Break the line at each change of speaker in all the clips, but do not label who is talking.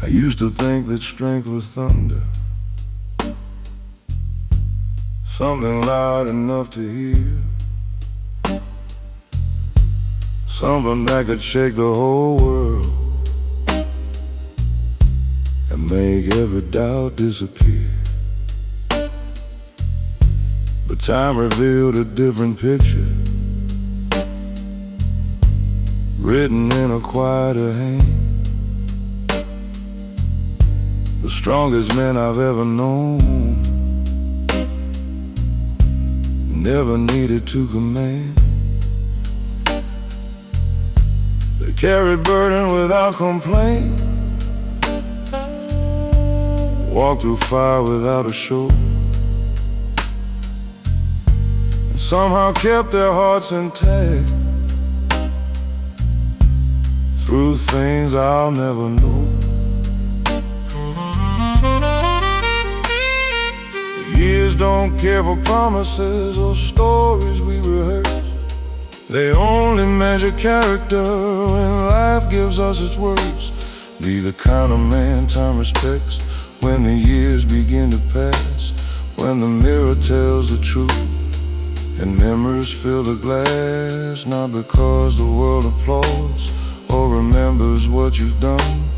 I used to think that strength was thunder, something loud enough to hear, something that could shake the whole world and make every doubt disappear. But time revealed a different picture, written in a quieter hand. The strongest man I've ever known never needed to command. They carried burden without complaint, walked through fire without a show, and somehow kept their hearts intact through things I'll never know. Years don't care for promises or stories we rehearse. They only measure character when life gives us its worst. Be the kind of man time respects when the years begin to pass, when the mirror tells the truth and memories fill the glass. Not because the world applauds or remembers what you've done,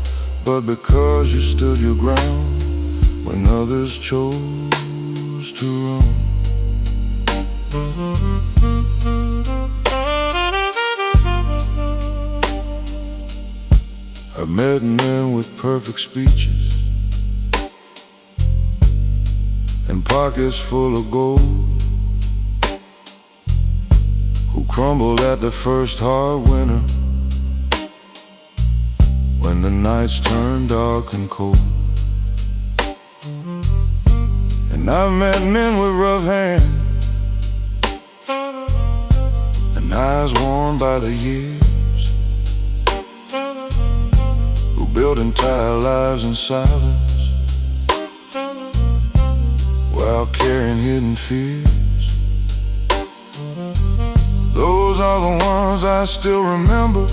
but because you stood your ground when others chose to run. I've met men with perfect speeches and pockets full of gold, who crumbled at the first hard winter when the nights turned dark and cold. And I've met men with rough hands and eyes worn by the years, who built entire lives in silence while carrying hidden fears. Those are the ones I still remember,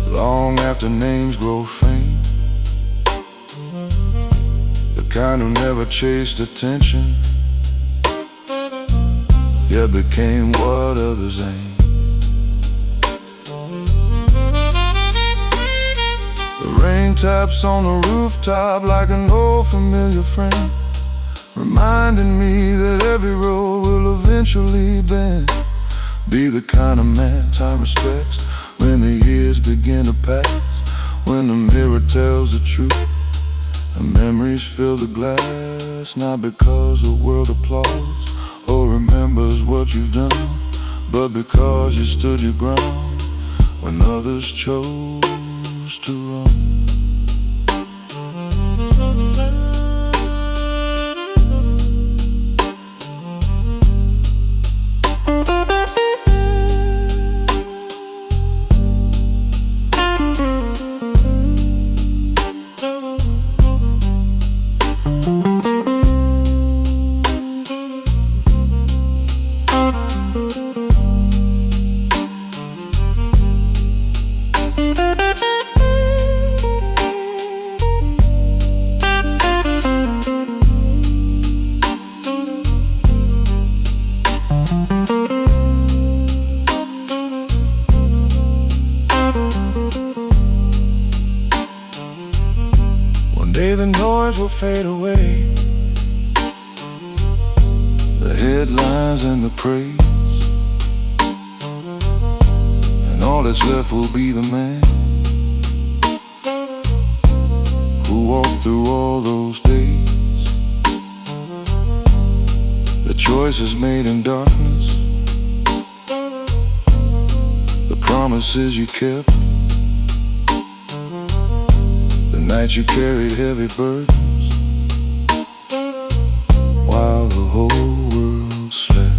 long after names grow faint. The kind who never chased attention, yet became what others ain't. The rain taps on the rooftop like an old familiar friend, reminding me that every road will eventually bend. Be the kind of man time respects when the years begin to pass, when the mirror tells the truth and memories fill the glass. Not because the world applauds or remembers what you've done, but because you stood your ground when others chose to run. Day the noise will fade away, the headlines and the praise, and all that's left will be the man who walked through all those days. The choices made in darkness, the promises you kept, nights you carried heavy burdens while the whole world slept.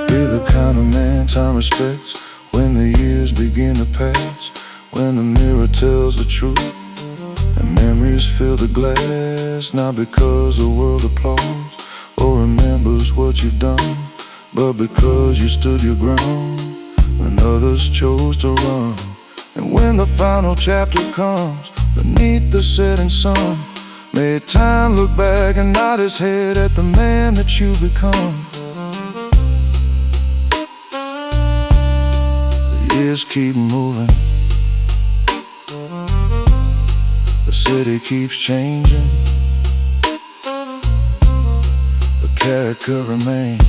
Be the kind of man time respects when the years begin to pass, when the mirror tells the truth and memories fill the glass. Not because the world applauds or remembers what you've done, but because you stood your ground when others chose to run. And when the final chapter comes, beneath the setting sun, may time look back and nod his head at the man that you become. The years keep moving, the city keeps changing, but character remains.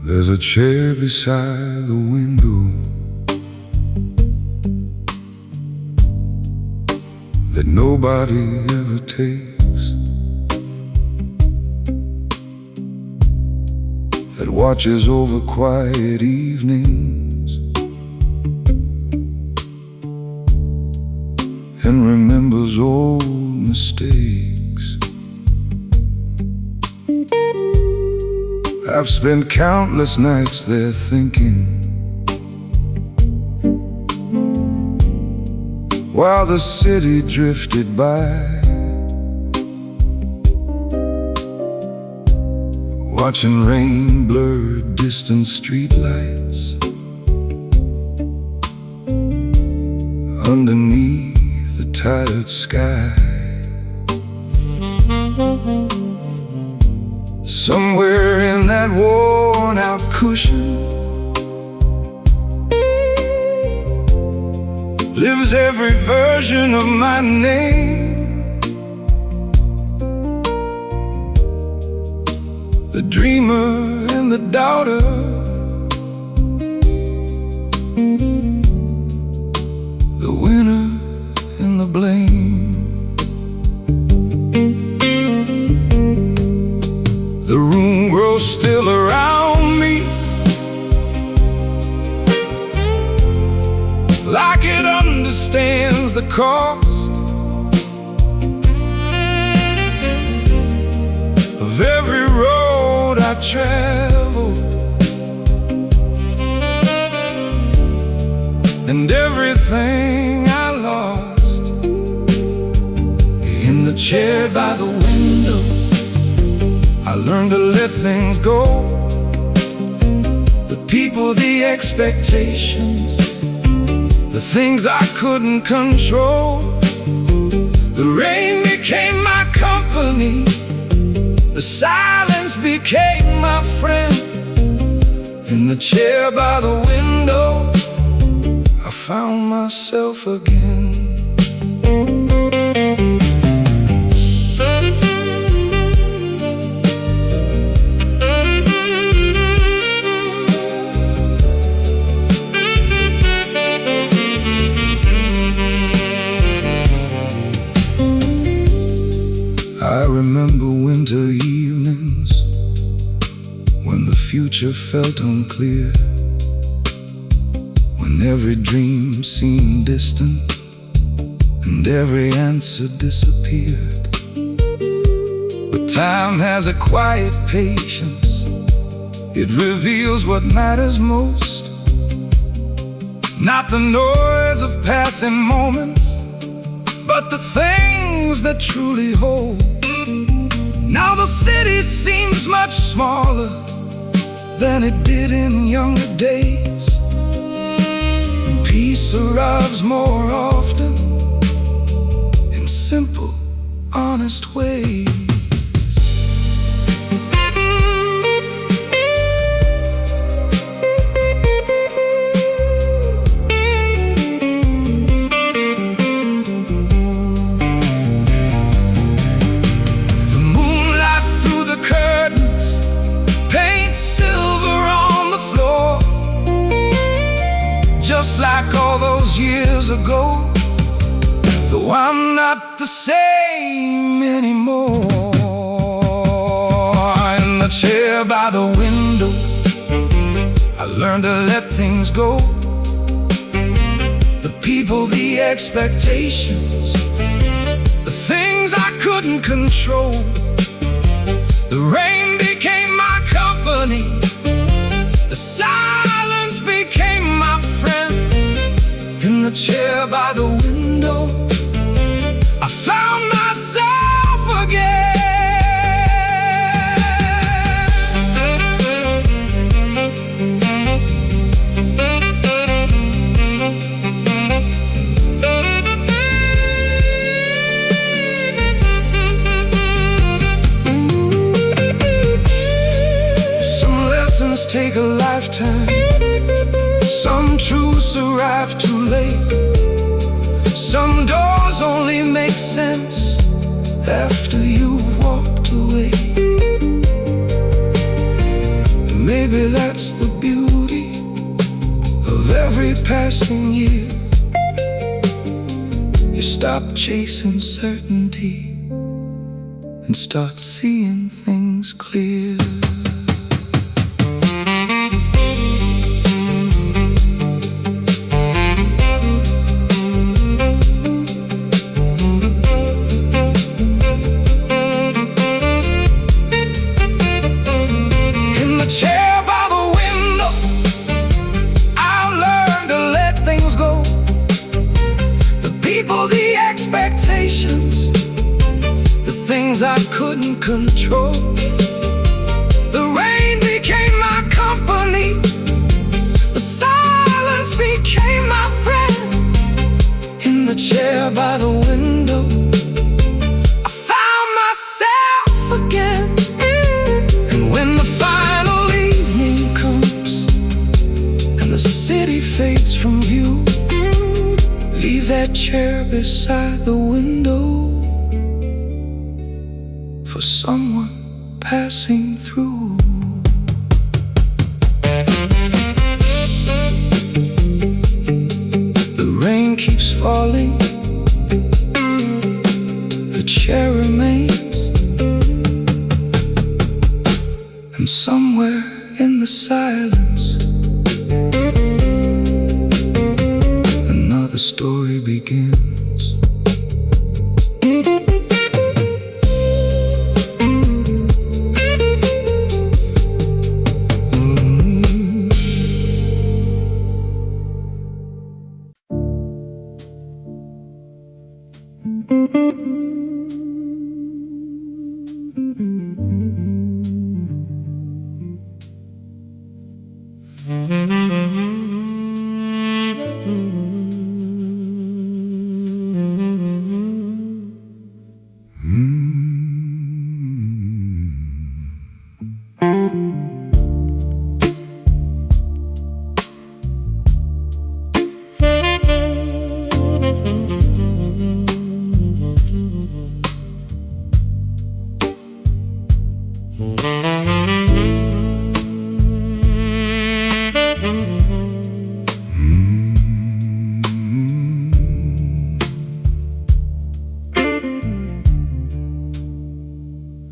There's a chair beside the window that nobody ever takes, that watches over quiet evenings and remembers old mistakes. I've spent countless nights there thinking, while the city drifted by, watching rain blur distant streetlights underneath the tired sky. Somewhere in that worn-out cushion lives every version of my name, the dreamer and the doubter, the winner and the blame. The room grows still around me, like it understands the cost of every road I traveled and everything I lost. In the chair by the window, I learned to let things go. The people, the expectations, the things I couldn't control. The rain became my company, the silence became my friend. In the chair by the window, I found myself again. I remember winter evenings when the future felt unclear, when every dream seemed distant and every answer disappeared. But time has a quiet patience, it reveals what matters most. Not the noise of passing moments, but the things that truly hold. Now the city seems much smaller than it did in younger days, and peace peace arrives more often in simple, honest ways. The moonlight through the curtains paints silver on the floor, just like all those years ago, though I'm not the same anymore. In the chair by the window, I learned to let things go. The people, the expectations, the things I couldn't control. The rain became my company, the silence became my friend. In the chair by the window, I found myself again. Some lessons take a lifetime, some truths arrive too late. Some doors only make sense after you've walked away. And maybe that's the beauty of every passing year. You stop chasing certainty and start seeing things clear. I couldn't control. The rain became my company, the silence became my friend. In the chair by the window, I found myself again. And when the final evening comes and the city fades from view, leave that chair beside the window for someone passing through. The rain keeps falling, the chair remains, and somewhere in the silence, another story begins.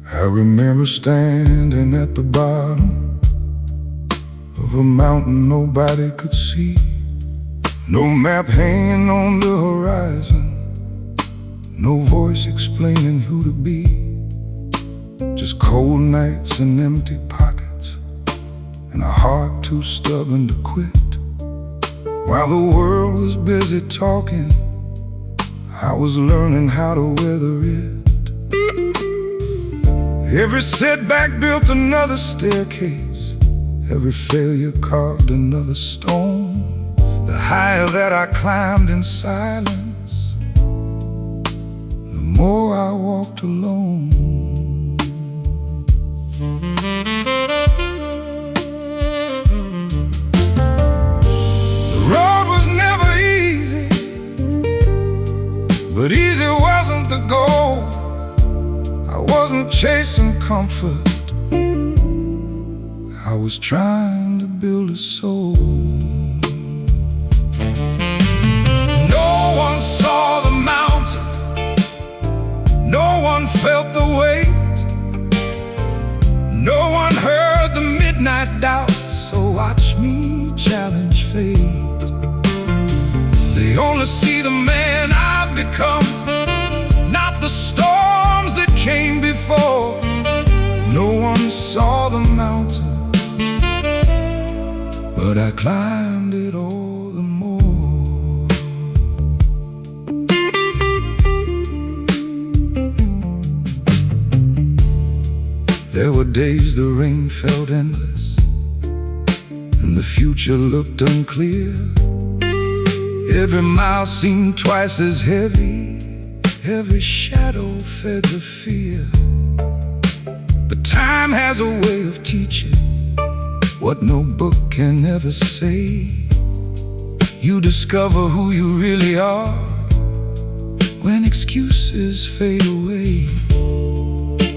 I remember standing at the bottom of a mountain nobody could see. No map hanging on the horizon, no voice explaining who to be. Just cold nights and empty pockets, and a heart too stubborn to quit. While the world was busy talking, I was learning how to weather it. Every setback built another staircase, every failure carved another stone. The The higher that I climbed in silence, the more I walked alone. The road was never easy, but easy wasn't the goal. I wasn't chasing comfort, I was trying to build a soul. No one saw the mountain, no one felt the weight, no one heard the midnight doubt. So watch me challenge fate. They only see the man I've become, not the storms that came before. No one saw the mountain, but I climbed it all the more. There were days the rain felt endless, and the future looked unclear. Every mile seemed twice as heavy, every shadow fed the fear. But time has a way of teaching what no book can ever say. You discover who you really are when excuses fade away.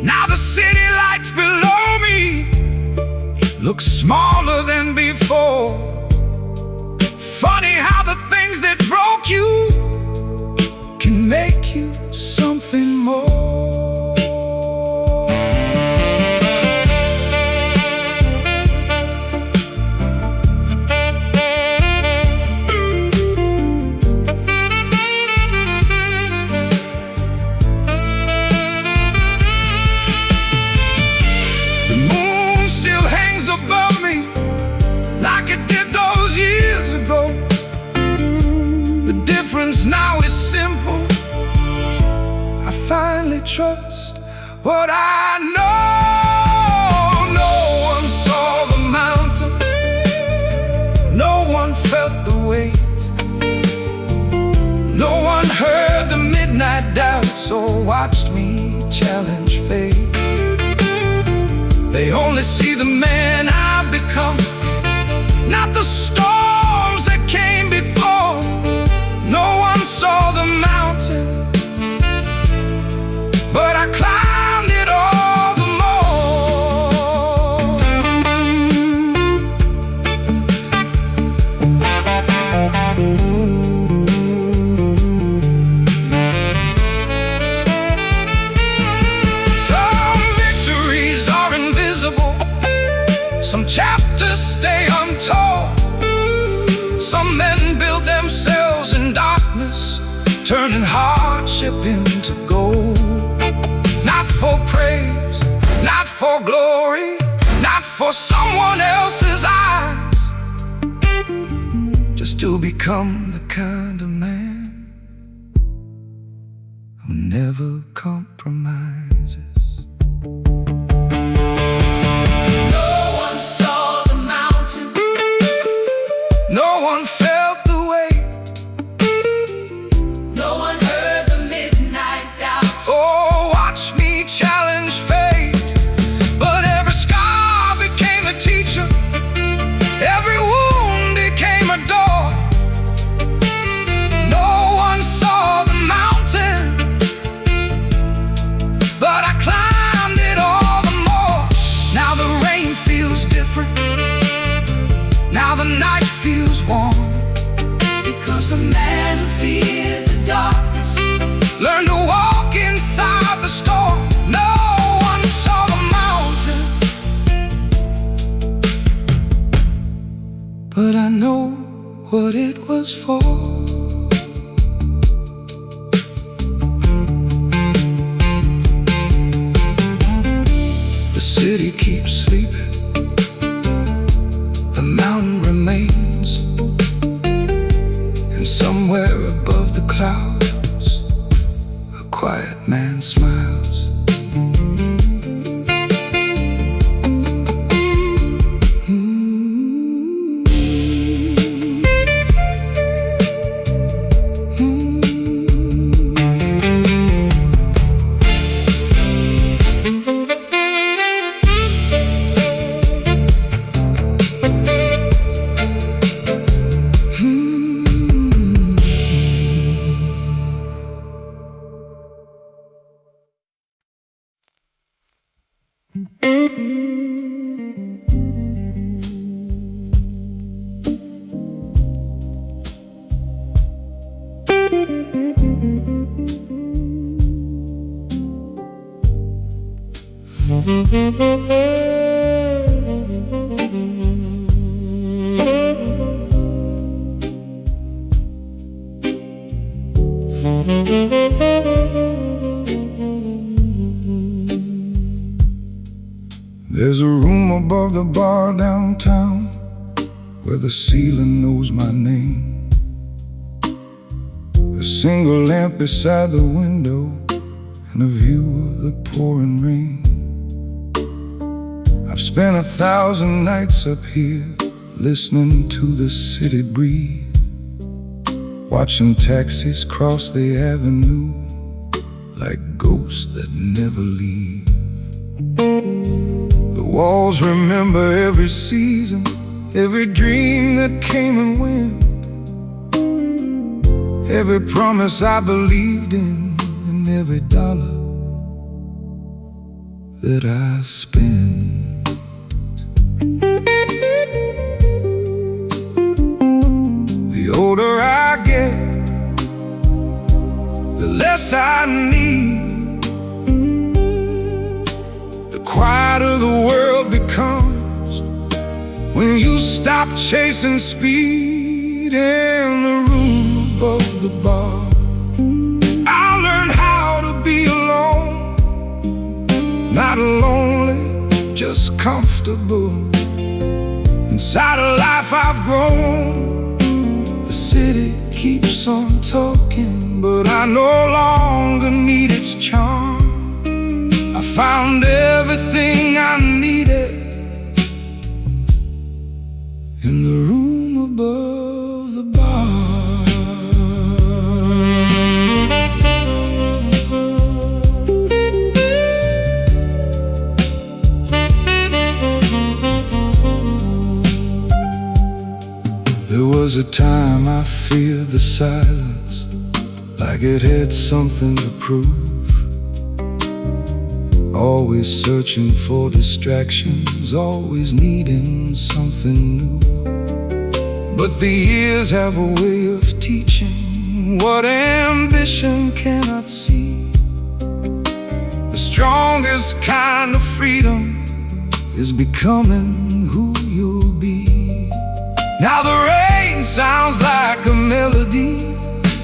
Now the city lights below me look smaller than before. Funny how the things that broke you can make you something more. Now is simple. I finally trust what I know. No one saw the mountain, no one felt the weight, no one heard the midnight doubt. So watched me challenge fate. They only see the man I've become, not the storms that came before. No one saw the mountain, but I climbed it all the more. Some victories are invisible, some chapters stay untold. Some men build themselves in darkness, turning hardship into gold. Not for praise, not for glory, not for someone else's eyes, just to become the kind of man who never compromises. No one saw the mountain, no one felt the weight, no one heard the midnight doubt. Oh, watch me challenge fate. But every scar became a teacher, every wound became a door. No one saw the mountain, but I climbed it all the more. Now the rain feels different, now the night feels warm, because the man who feared the darkness learned to walk inside the storm. No one saw the mountain, but I know what it was for. The city keeps sleeping, the mountain remains, and somewhere above the clouds a quiet man smiles. There's a room above the bar downtown where the ceiling knows my name. A single lamp beside the window and a view of the pouring rain. I've spent 1,000 nights up here listening to the city breathe, watching taxis cross the avenue like ghosts that never leave. The walls remember every season, every dream that came and went, every promise I believed in, and every dollar that I spent. The older I get, the less I need. The quieter the world becomes when you stop chasing speed. In the room above the bar, I learned how to be alone, not lonely, just comfortable. Inside a life I've grown, the city keeps on talking, but I no longer need its charm. I found everything I needed in the room above the bar. There was a time I feared the silence, like it had something to prove. Always searching for distractions, always needing something new. But the years have a way of teaching what ambition cannot see. The strongest kind of freedom is becoming who you'll be. Now the rain sounds like a melody,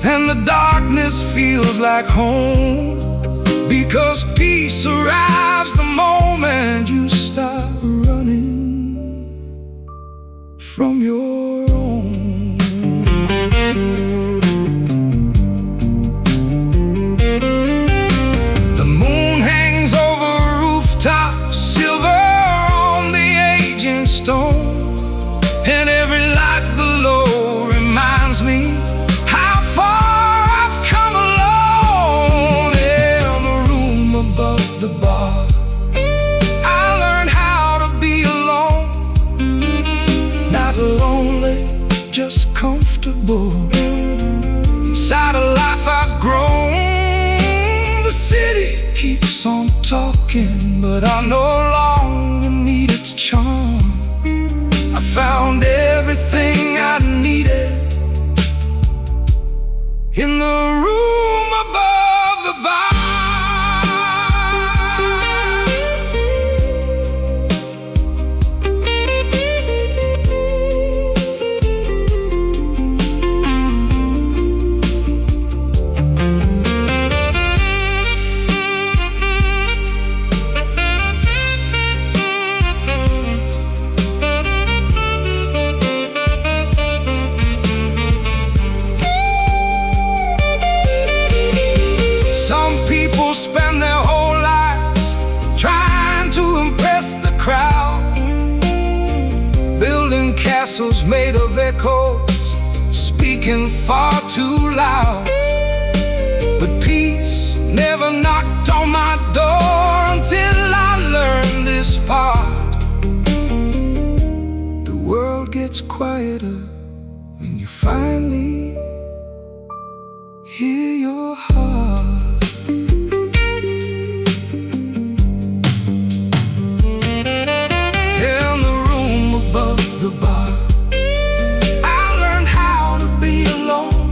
and the darkness feels like home, because peace arrives the moment you stop running from your own. The moon hangs over a rooftop, silver on the aging stone, and every light below reminds me how far I've come alone. In the room above the bar, I learned how to be alone, not lonely, just comfortable. Inside a life I've grown, the city keeps on talking, but I no longer need its charm. I found everything I needed in the room above the bar. Spend their whole lives trying to impress the crowd, building castles made of echoes, speaking far too loud. But peace never knocked on my door until I learned this part. The world gets quieter when you finally hear your heart. The bar, I learned how to be alone,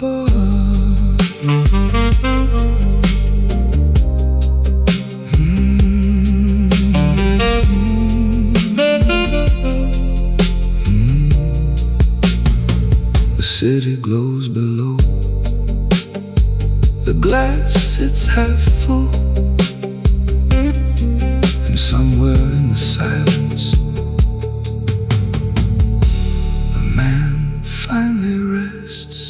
apart. The city glows below. The glass sits half full, and somewhere in the silence, a man finally rests.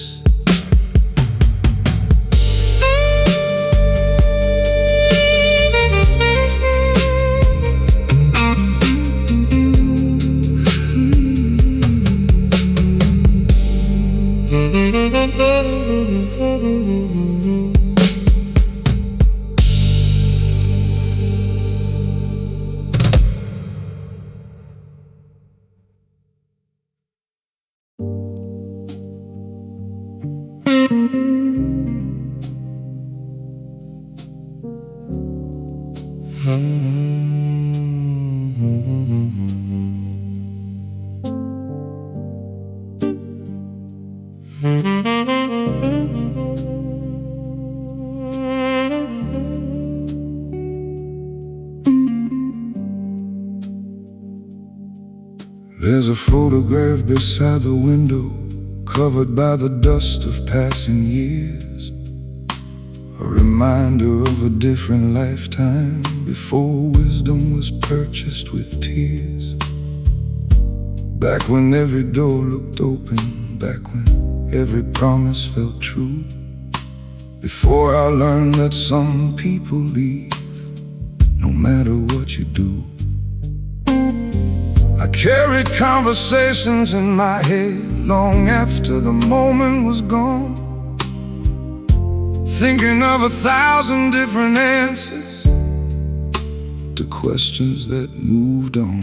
There's a photograph beside the window, covered by the dust of passing years, a reminder of a different lifetime before wisdom was purchased with tears. Back when every door looked open, back when every promise felt true, before I learned that some people leave no matter what you do. I carried conversations in my head long after the moment was gone, thinking of 1,000 different answers to questions that moved on.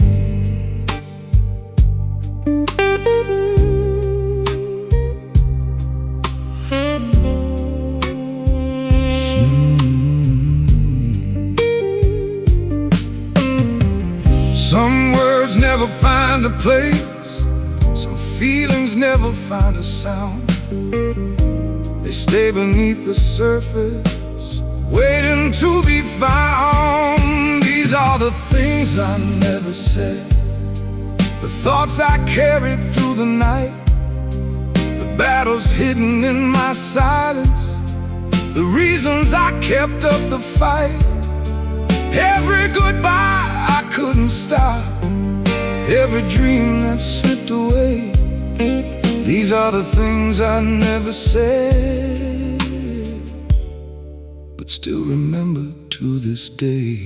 Some words never find a place, some feelings never find a sound. They stay beneath the surface, waiting to be found. These are the things I never said, the thoughts I carried through the night, the battles hidden in my silence, the reasons I kept up the fight. Every goodbye I couldn't stop, every dream that slipped away. These are the things I never said, but still remember to this day.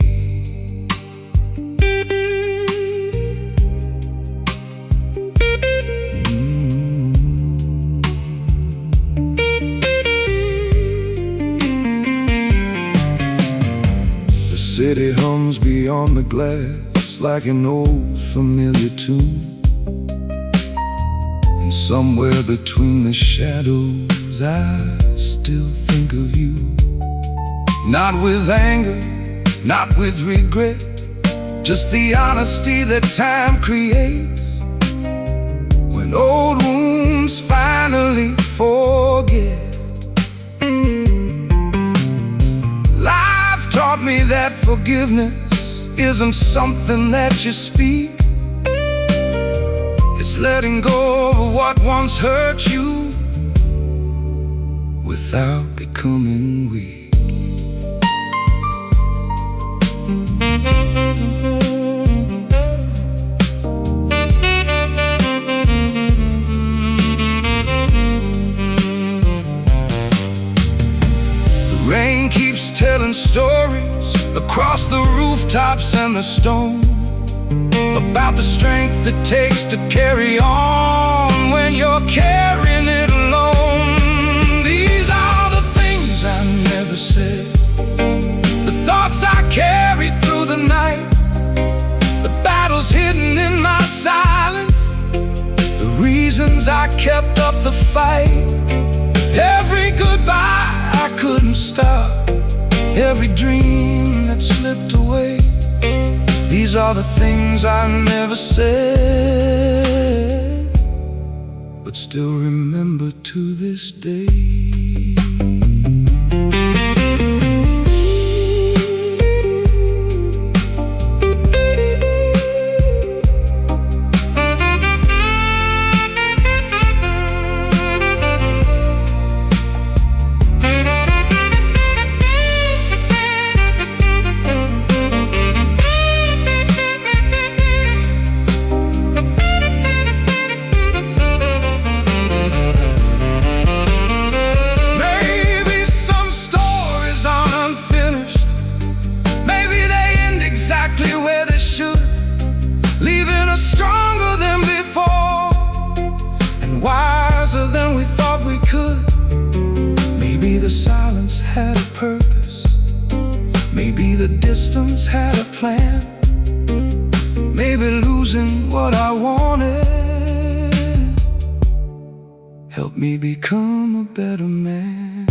The city hums beyond the glass like an old familiar tune, and somewhere between the shadows I still think of you. Not with anger, not with regret, just the honesty that time creates when old wounds finally forget. Life taught me that forgiveness isn't something that you speak, it's letting go of what once hurt you without becoming weak. The rain keeps telling stories across the rooftops and the stone, about the strength it takes to carry on when you're carrying it alone. These are the things I never said, the thoughts I carried through the night, the battles hidden in my silence, the reasons I kept up the fight. Every goodbye I couldn't stop, every dream that slipped away. These are the things I never said, but but still remember to this day.
Leaving us stronger than before, and wiser than we thought we could.
Maybe the silence had a purpose,
Maybe the distance had a plan. Maybe losing what I wanted
helped me become a better man.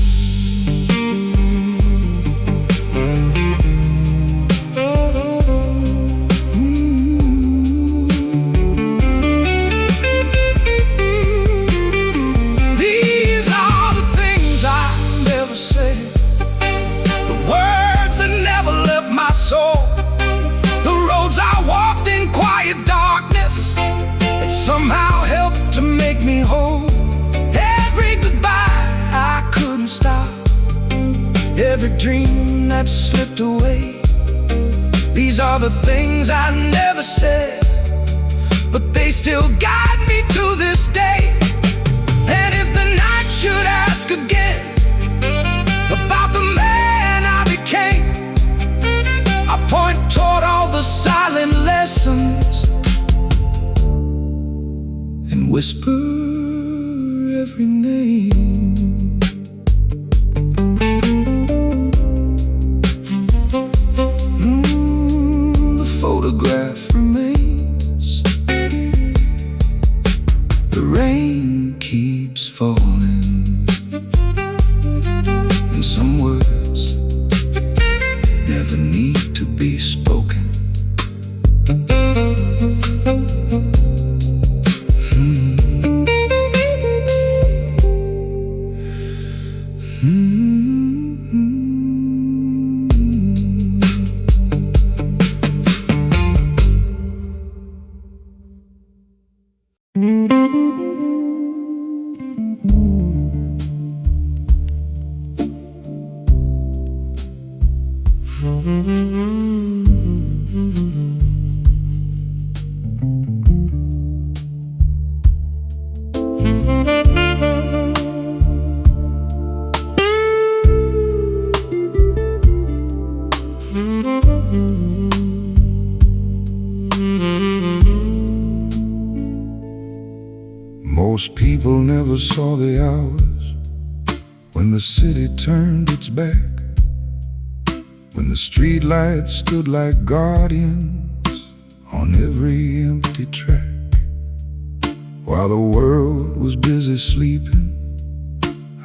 Somehow helped to make me whole. Every goodbye I couldn't stop, every dream that slipped away. These are the things I never said, but they still guide me to this day. And if the night should ask again about the man I became, I point toward all the silent lessons
and whisper every name. The photograph remains. The rain keeps falling, and some words never need to be spoken. Most people never saw the hours when the city turned its back, when the streetlights stood like guardians on every empty track. While the world was busy sleeping,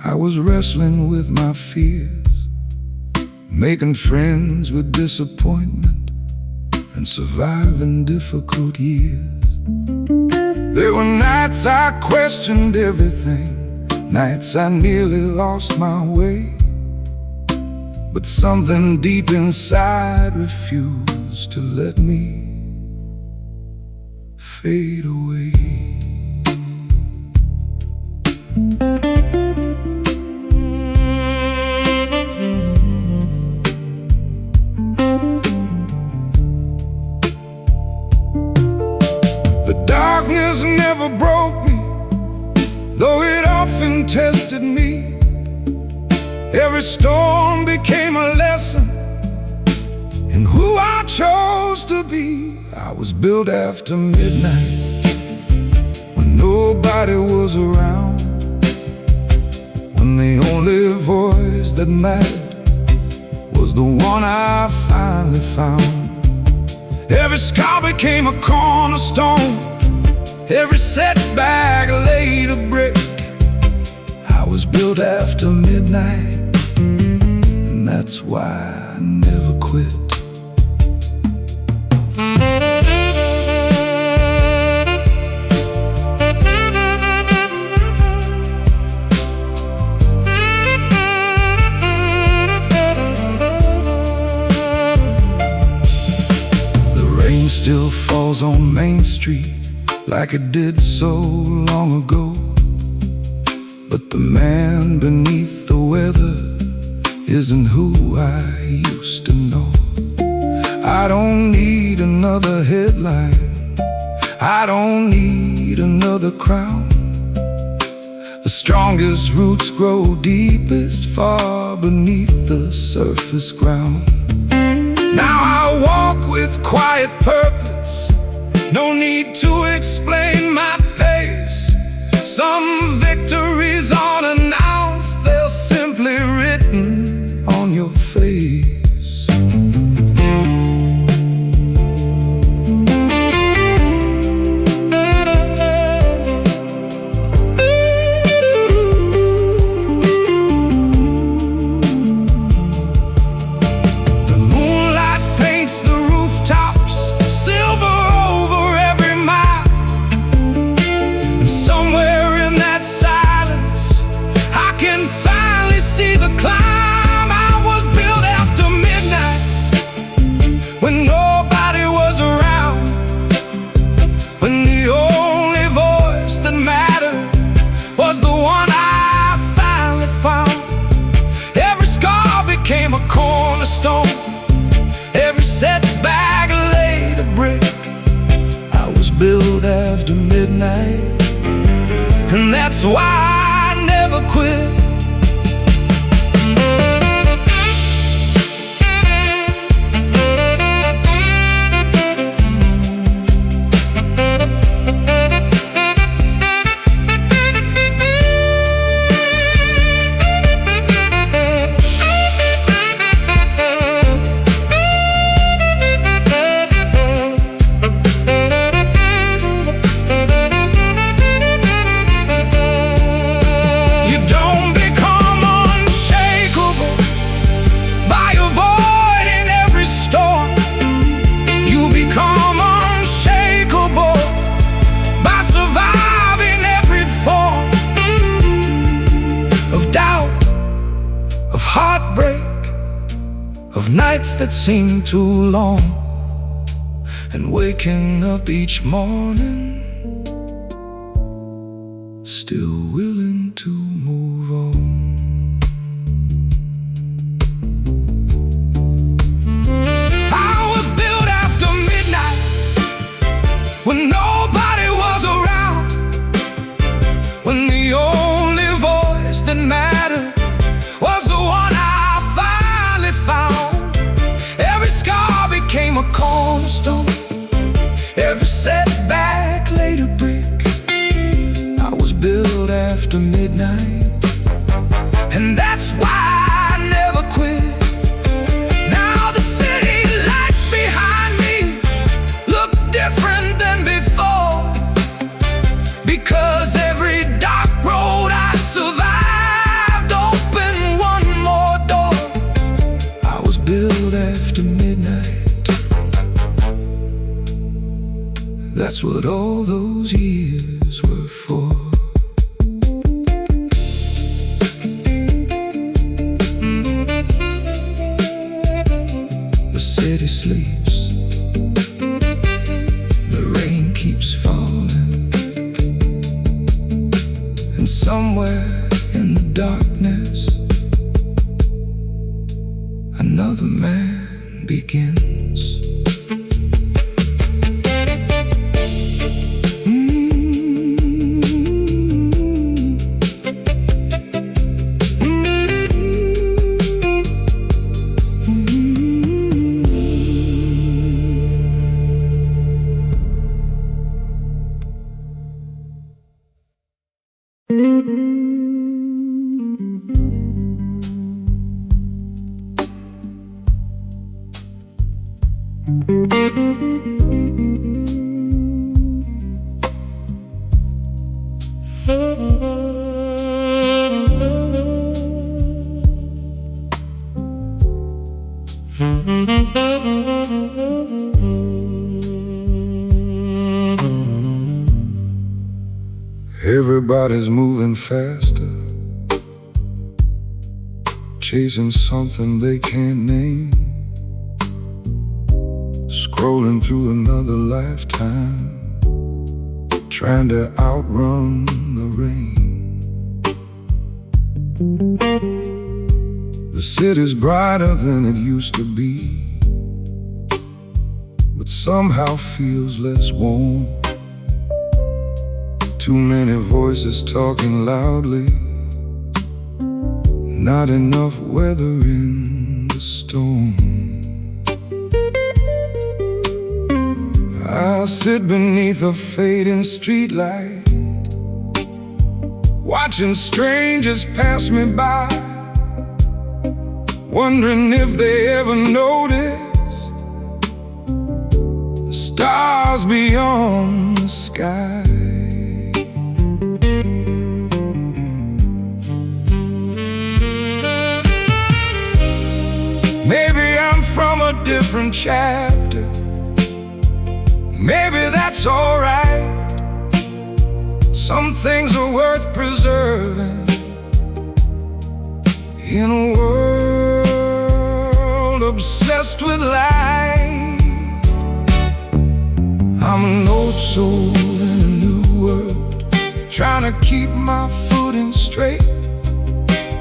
I was wrestling with my fears, making friends with disappointment and surviving difficult years. There were nights I questioned everything, nights I nearly lost my way, but something deep inside refused to let me fade away.
The darkness never broke me, though it often tested me. Every storm became a lesson in who I chose to be. I was built after midnight, when nobody was around, when the only voice that mattered was the one I finally found. Every scar became a cornerstone, every setback laid a brick. I was built after midnight, and that's why I never quit.
cars on Main Street like it did so long ago. But the man beneath the weather isn't who I used to know. I don't need another headline, I don't need another crown. The strongest roots grow deepest far beneath the surface ground. Now I walk with quiet purpose, no need to explain my pace. Some victories unannounced, they're simply written on your face. When nobody was around, when the only voice that mattered was the one I finally found. Every scar became a cornerstone, every setback laid a brick. I was built after midnight, and that's why I never quit. Of nights that seem too long, and waking up each morning still willing to move on. I was built after midnight, when nobody was around, when the only voice that mattered was the one I finally found. Every scar became a cornerstone, every setback laid a brick. I was built after midnight, and that's why I never quit. Now the city lights behind me look different than before, because every dark road I survived opened one more door. I was built after midnight, that's what all those years were for. The city sleeps, the rain keeps falling, and somewhere in the darkness another man begins. Everybody's moving faster, chasing something they can't name. scrolling through another lifetime, trying to outrun the rain. The city's brighter than it used to be, but somehow feels less warm. Too many voices talking loudly, not enough weather in the storm. I sit beneath a fading streetlight, watching strangers pass me by, wondering if they ever notice the stars beyond the sky. Maybe I'm from a different chapter, maybe that's alright. Some things are worth preserving in a world obsessed with light. I'm an old soul in a new world, trying to keep my footing straight,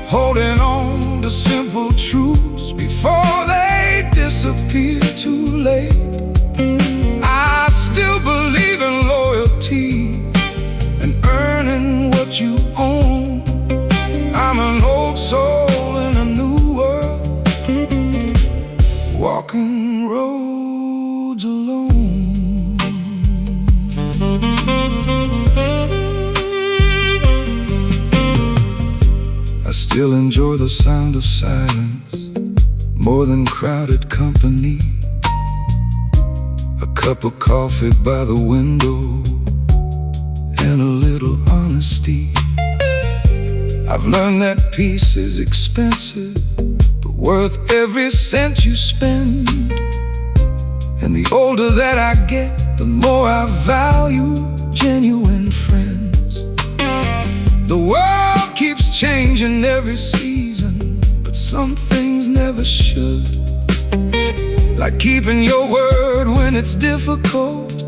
holding on to simple truths before they disappear too late. I still believe in loyalty and earning what you own. I'm an old soul in a new world, walking roads alone. I still enjoy the sound of silence more than crowded company. A cup of coffee by the window and a little honesty. I've learned that peace is expensive, but worth every cent you spend. And the older that I get, the more I value genuine friends. The world keeps changing every season, but some things never should. Like keeping your word when it's difficult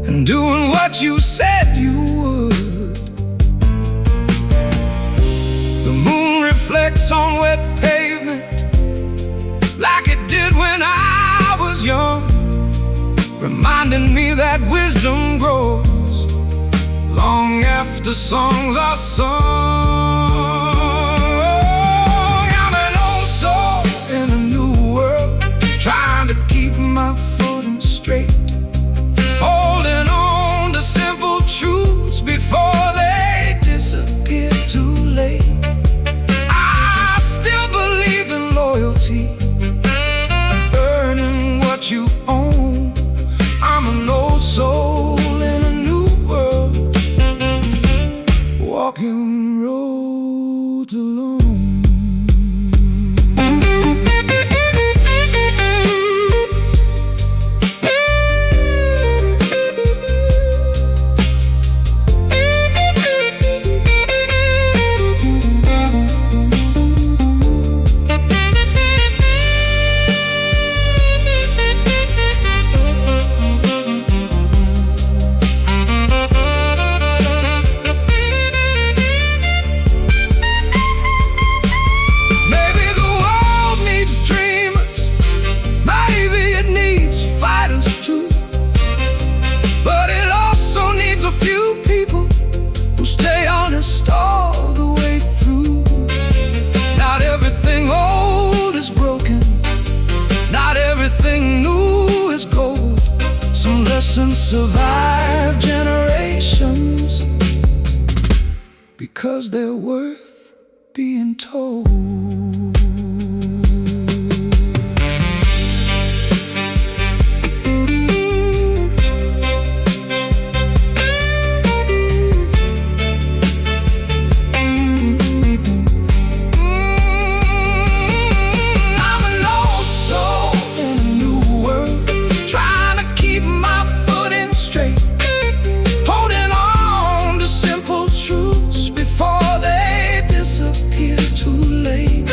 and doing what you said you would. The moon reflects on wet pavement like it did when I was young, reminding me that wisdom grows long after songs are sung. I'm an old soul in a new world, trying to keep my footing straight, holding on to simple truths before they disappear too late. I still believe in loyalty, earning what you own. I'm an old soul in a new world, walking roads alone. All the way through. Not everything old is broken, not everything new is gold. Some lessons survive generations because they're worth being told. Holding on to simple truths before they disappear too late.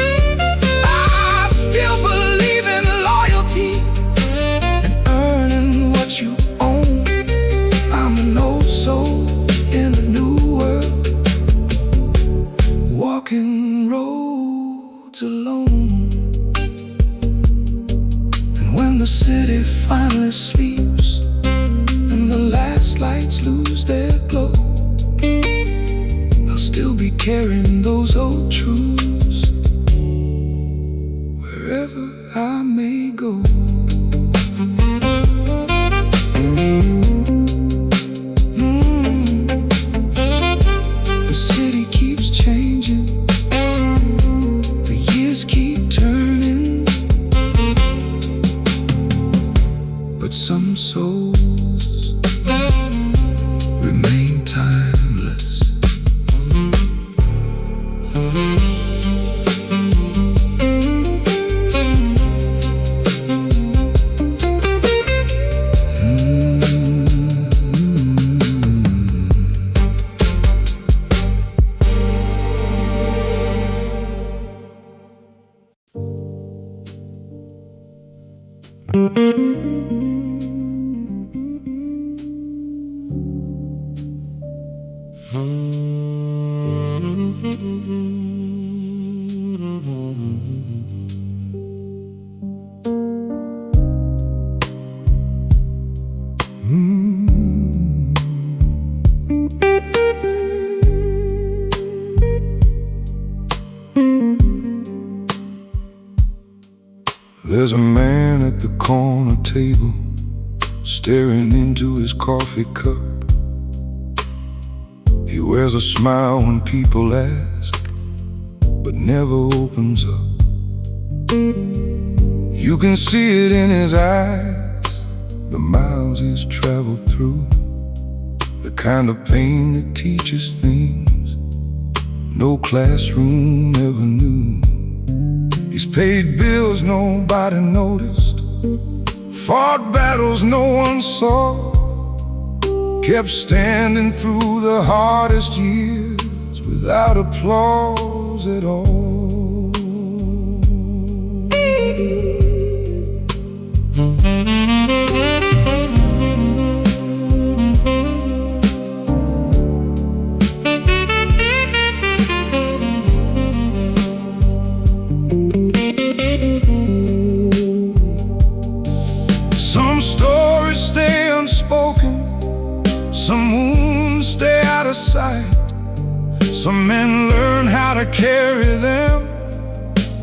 walked alone. And when the city finally sleeps and the last lights lose their glow, I'll still be carrying those old truths wherever I may go. The city keeps changing, the years keep turning, but some souls remain timeless. There's a man at the corner table, staring into his coffee cup. He wears a smile when people ask, but never opens up. You can see it in his eyes, the miles he's traveled through, the kind of pain that teaches things no classroom ever knew. He's paid bills nobody noticed, fought battles no one saw, kept standing through the hardest years without applause at all. Some stories stay unspoken, some wounds stay out of sight. Some men learn how to carry them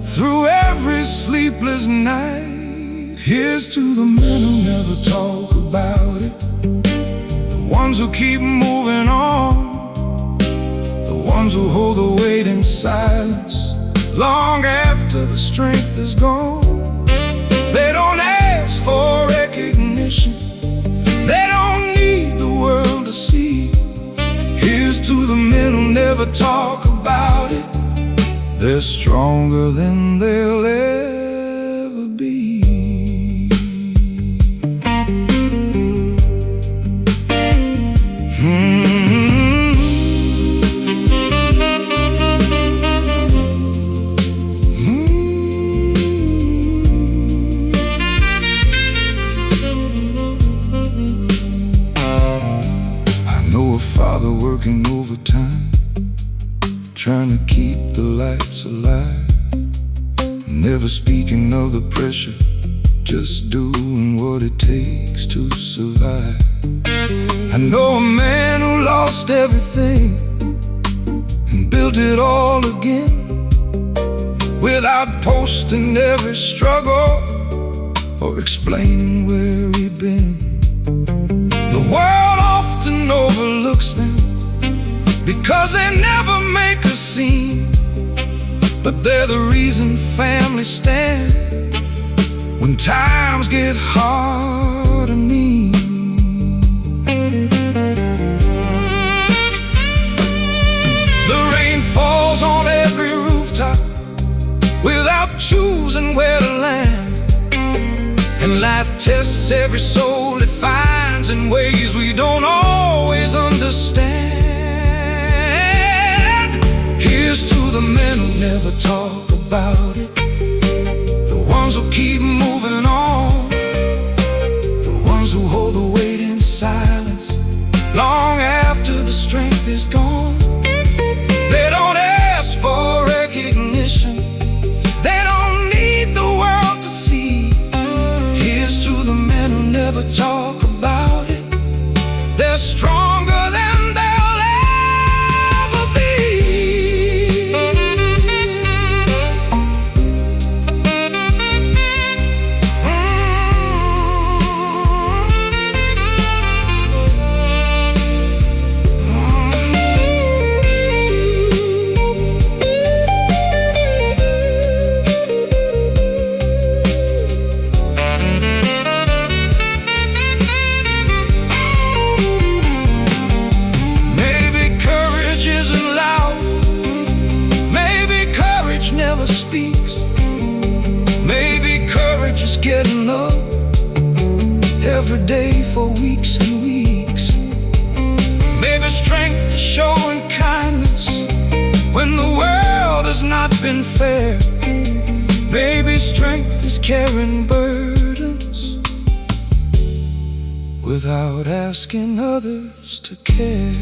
through every sleepless night. Here's to the men who never talk about it, the ones who keep moving on, the ones who hold the weight in silence long after the strength is gone. They don't ask for recognition, they don't need the world to see. Here's to the men who never talk about it, they're stronger than they'll ever be. Father working overtime, trying to keep the lights alive, never speaking of the pressure, just doing what it takes to survive. I know a man who lost everything and built it all again, without posting every struggle or explaining where he'd been. The world often overlooks them because they never make a scene, but they're the reason families stand when times get hard and mean. The rain falls on every rooftop without choosing where to land, and life tests every soul it finds in ways we don't always understand. Here's to the men who never talk about it, the ones who keep moving on, the ones who hold the weight in silence long after the strength is gone. They don't ask for recognition, weeks. Maybe courage is getting up every day for weeks and weeks. Maybe strength is showing kindness when the world has not been fair. Maybe strength is carrying burdens without asking others to care.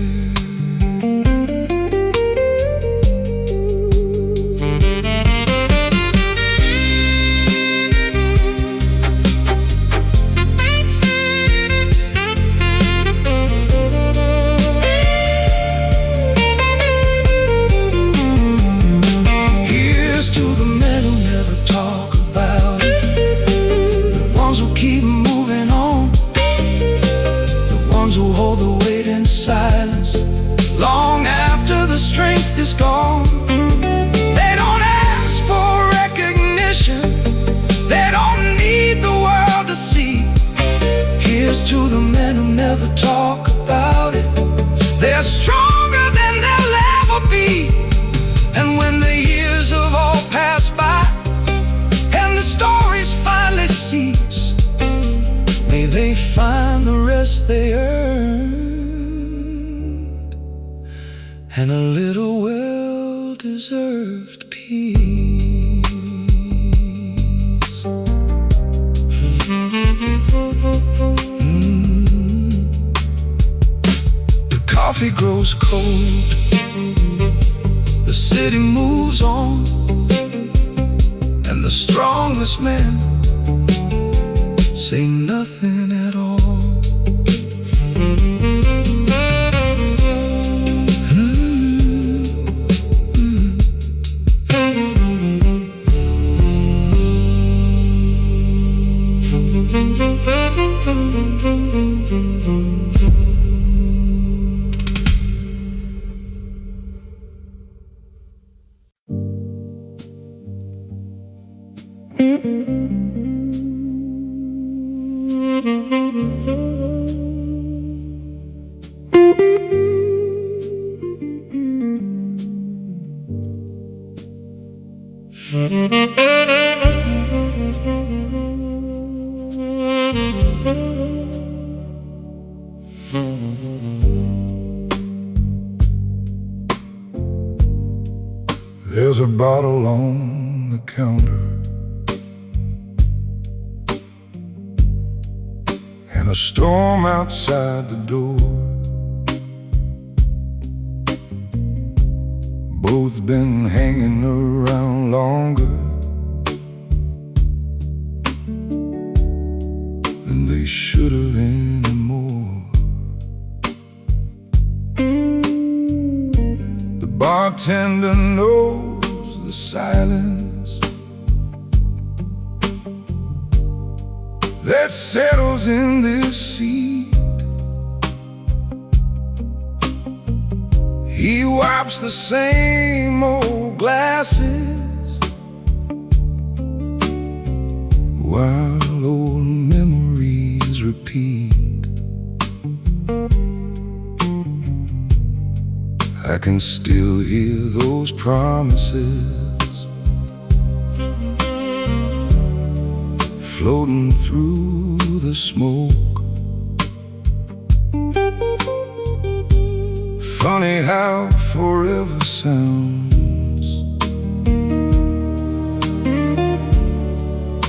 Is gone. They don't ask for recognition. They don't need the world to see. Here's to the men who never talk about it. They're stronger than they'll ever be. And when the years have all passed by and the stories finally cease, may they find the rest they earned and a little well-deserved peace. The coffee grows cold, the city moves on, and the strongest men say nothing at all. There's a bottle on the counter and a storm outside the door. Both been hanging around longer than they should have anymore. The bartender knows the silence that settles in this seat. He wipes the same old glasses while old memories repeat. I can still hear those promises floating through the smoke. Funny how forever sounds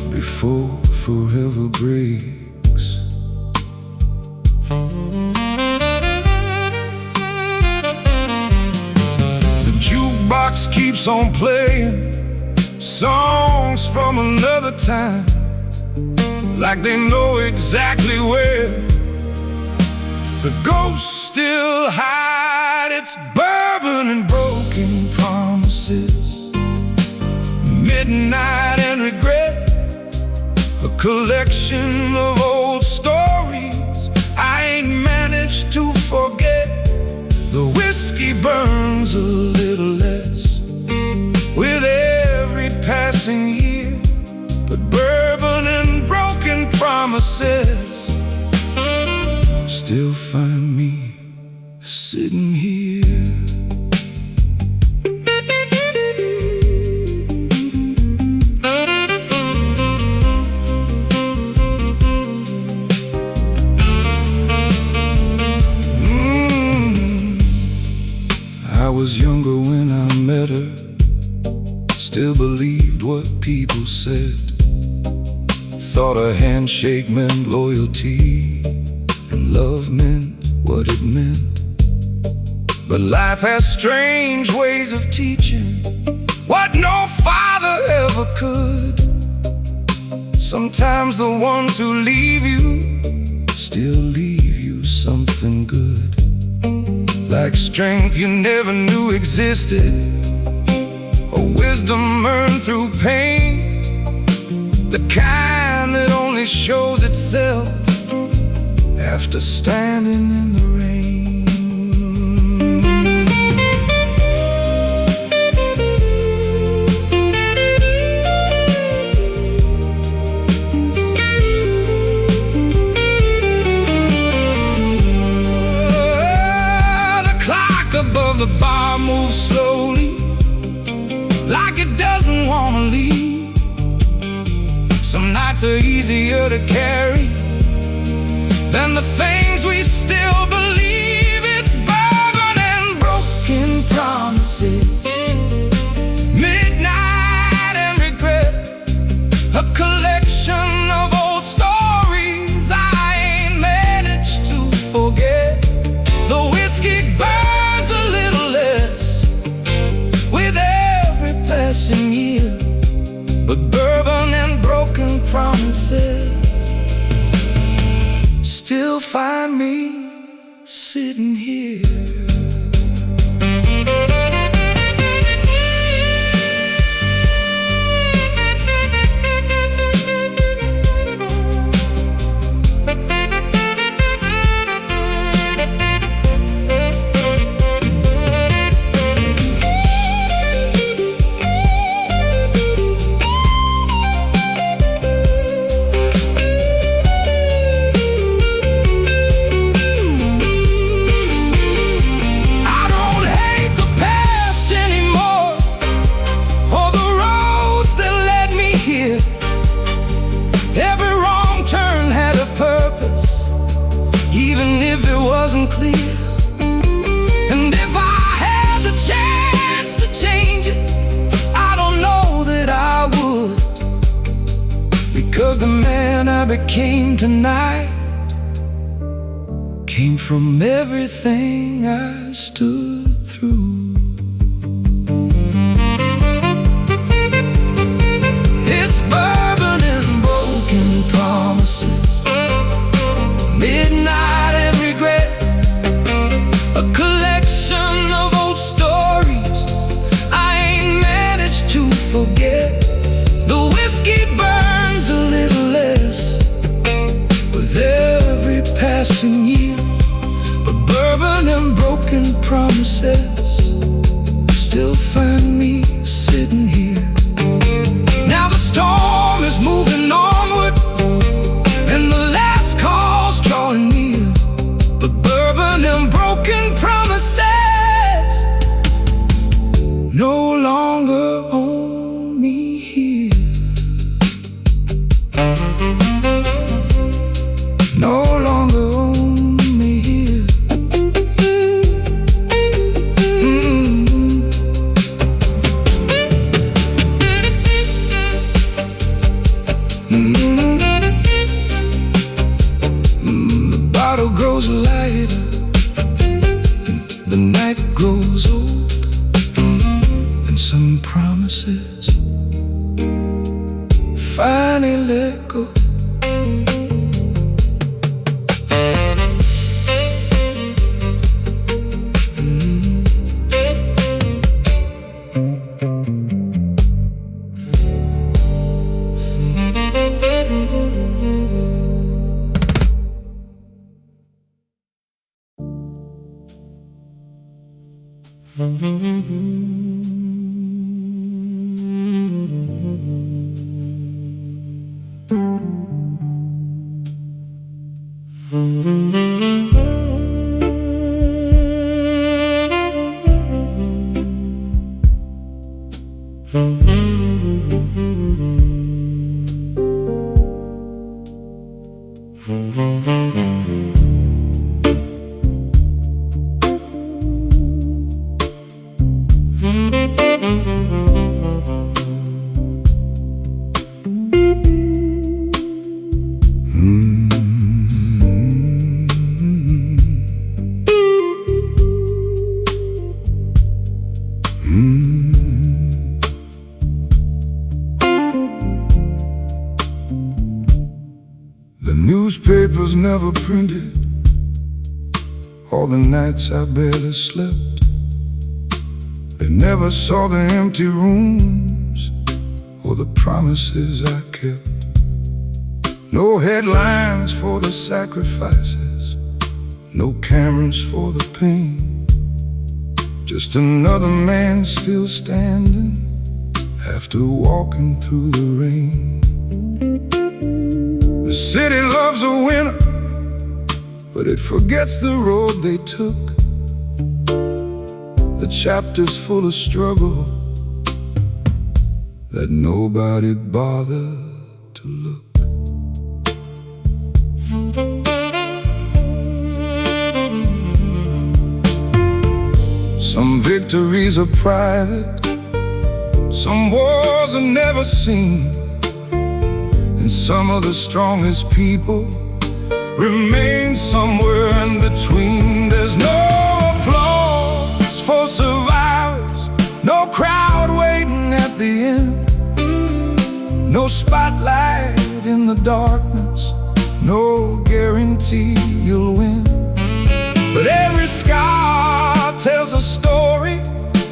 before forever breaks. The jukebox keeps on playing songs from another time, like they know exactly where the ghosts still hide. It's bourbon and broken promises, midnight and regret, a collection of old stories I ain't managed to forget. The whiskey burns a little less with every passing year, but bourbon and broken promises still find me sitting here. people said. Thought a handshake meant loyalty, and love meant what it meant. But life has strange ways of teaching what no father ever could. Sometimes the ones who leave you still leave you something good, like strength you never knew existed, or wisdom earned through pain, the kind that only shows itself after standing in the rain. Above the bar moves slowly, like it doesn't want to leave. Some nights are easier to carry than the things we still believe. It's bourbon and broken promises, midnight and regret, a collection of old stories I ain't managed to forget. The whiskey burns a little less with every passing year, but bourbon and broken promises still find me sitting here. Clear. And if I had the chance to change it, I don't know that I would, because the man I became tonight came from everything I stood through. It's bourbon and broken promises, midnight and regret, a collection of old stories I ain't managed to forget. The whiskey burns a little less with every passing year, but bourbon and broken promises still find me sitting here. Now the storm is moving onward, and the last call's drawing near, but bourbon and broken promises no longer own me here. No longer own me here. The bottle grows lighter, the night grows old, and some promises finally let go. Newspapers never printed all the nights I barely slept. They never saw the empty rooms or the promises I kept. No headlines for the sacrifices, no cameras for the pain. Just another man still standing after walking through the rain. The city loves a winner, but it forgets the road they took. The chapters full of struggle that nobody bothered to look. Some victories are private, some wars are never seen, and some of the strongest people remain somewhere in between. There's no applause for survivors, no crowd waiting at the end, no spotlight in the darkness, no guarantee you'll win. But every scar tells a story,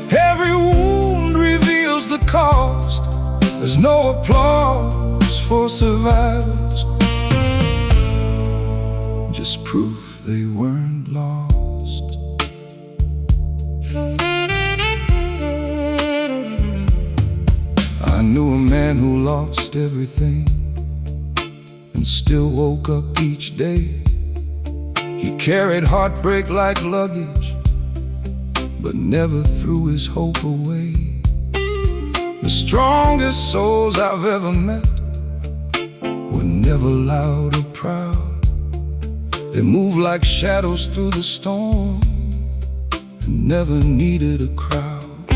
every wound reveals the cost. There's no applause for survivors, just proof they weren't lost. I knew a man who lost everything and still woke up each day. He carried heartbreak like luggage, but never threw his hope away. The strongest souls I've ever met were never loud or proud. They moved like shadows through the storm and never needed a crowd.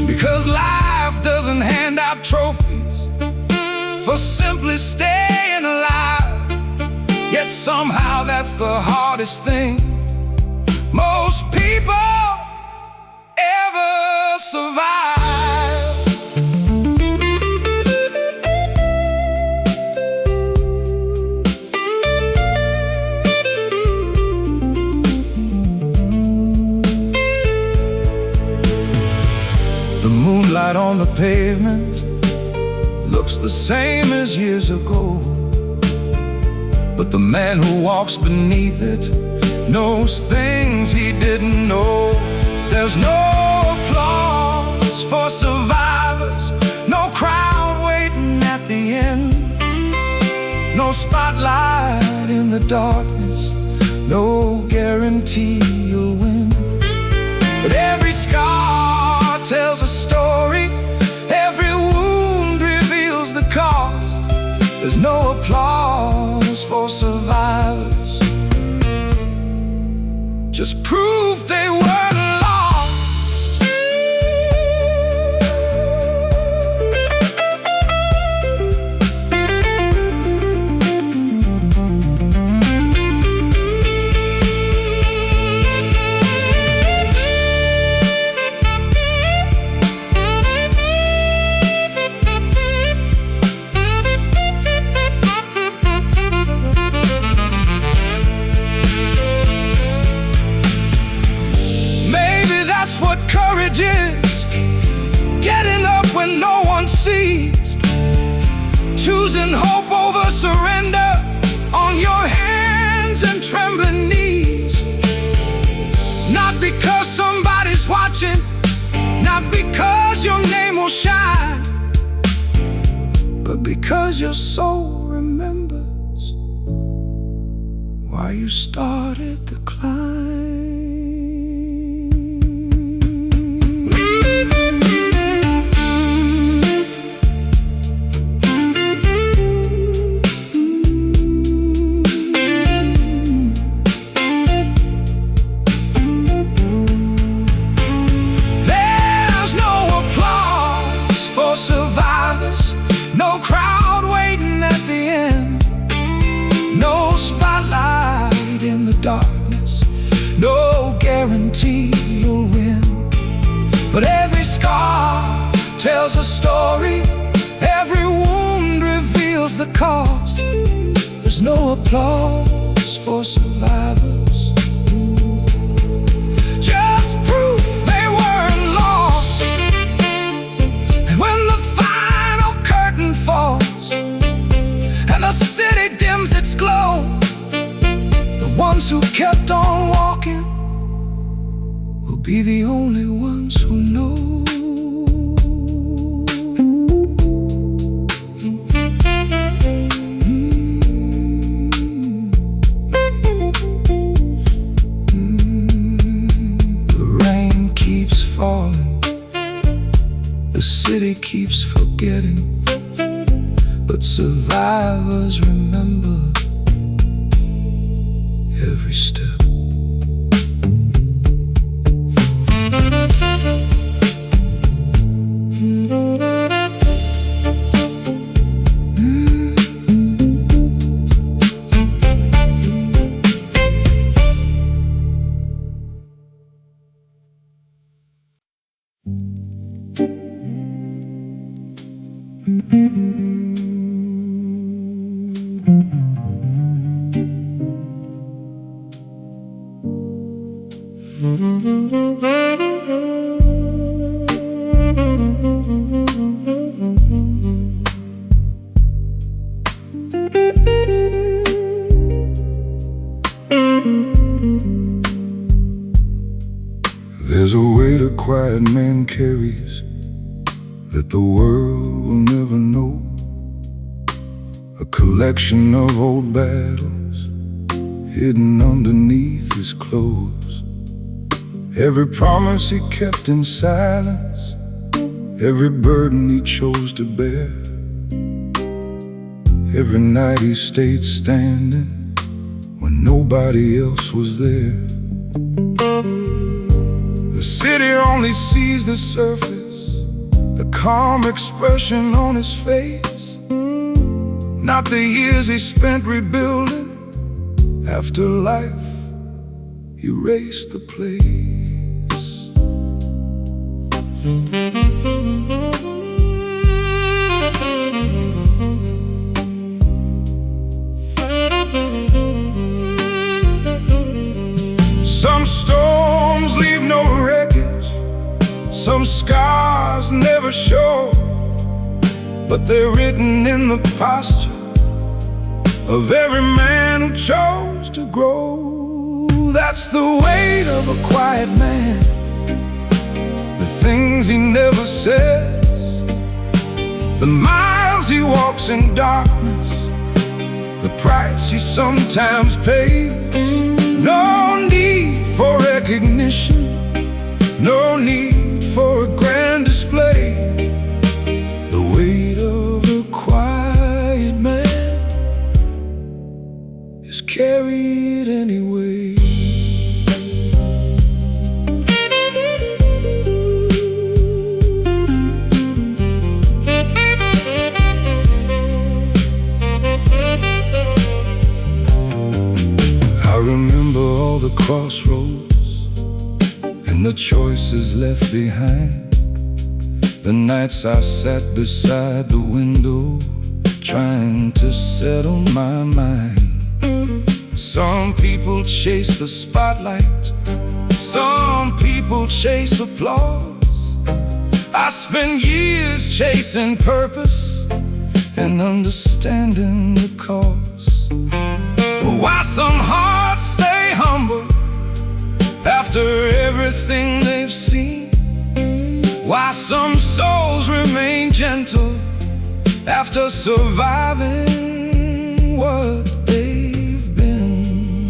Because life doesn't hand out trophies for simply staying alive. Yet somehow that's the hardest thing most people ever survive. The moonlight on the pavement looks the same as years ago, but the man who walks beneath it knows things he didn't know. There's no applause for survivors, no crowd waiting at the end, no spotlight in the darkness, no guarantee you'll win. But every scar tells a story, every wound reveals the cost. There's no applause for survivors, just proof they weren't lost. What courage is, getting up when no one sees, choosing hope over surrender, on your hands and trembling knees. Not because somebody's watching, not because your name will shine, but because your soul remembers why you started the climb. Survivors, no crowd waiting at the end, no spotlight in the darkness, no guarantee you'll win. But every scar tells a story, every wound reveals the cost. There's There's no applause for survivors, just proof they weren't lost. And when the final curtain falls and the city dims its glow, the ones who kept on walking will be the only ones who know. The city keeps forgetting, but survivors remember every step. There's a weight a quiet man carries that the world will never know. A collection of old battles hidden underneath his clothes. Every promise he kept in silence, every burden he chose to bear. Every night he stayed standing when nobody else was there. The city only sees the surface, the calm expression on his face, not the years he spent rebuilding after life erased the place. Some storms leave no wreckage, some scars never show, but they're written in the posture of every man who chose to grow. That's the weight of a quiet man, the things he never says, the miles he walks in darkness, the price he sometimes pays. No need for recognition, no need for a grand display. The weight of a quiet man is carried anyway. I remember all the crossroads and the choices left behind, the nights I sat beside the window trying to settle my mind. Some people chase the spotlight, some people chase applause. I spent years chasing purpose and understanding the cause. Why some hearts stay humble after everything they've seen, why some souls remain gentle after surviving what they've been.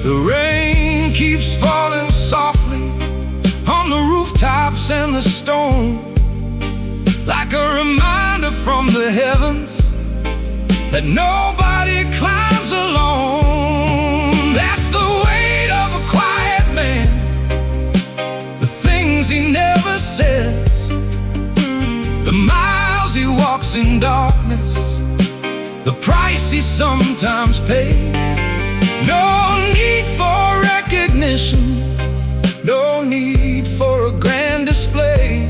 The rain keeps falling softly on the rooftops and the stone, like a reminder from the heavens that nobody climbs alone. That's the weight of a quiet man, the things he never says, the miles he walks in darkness, the price mercy sometimes pays. No need for recognition, no need for a grand display.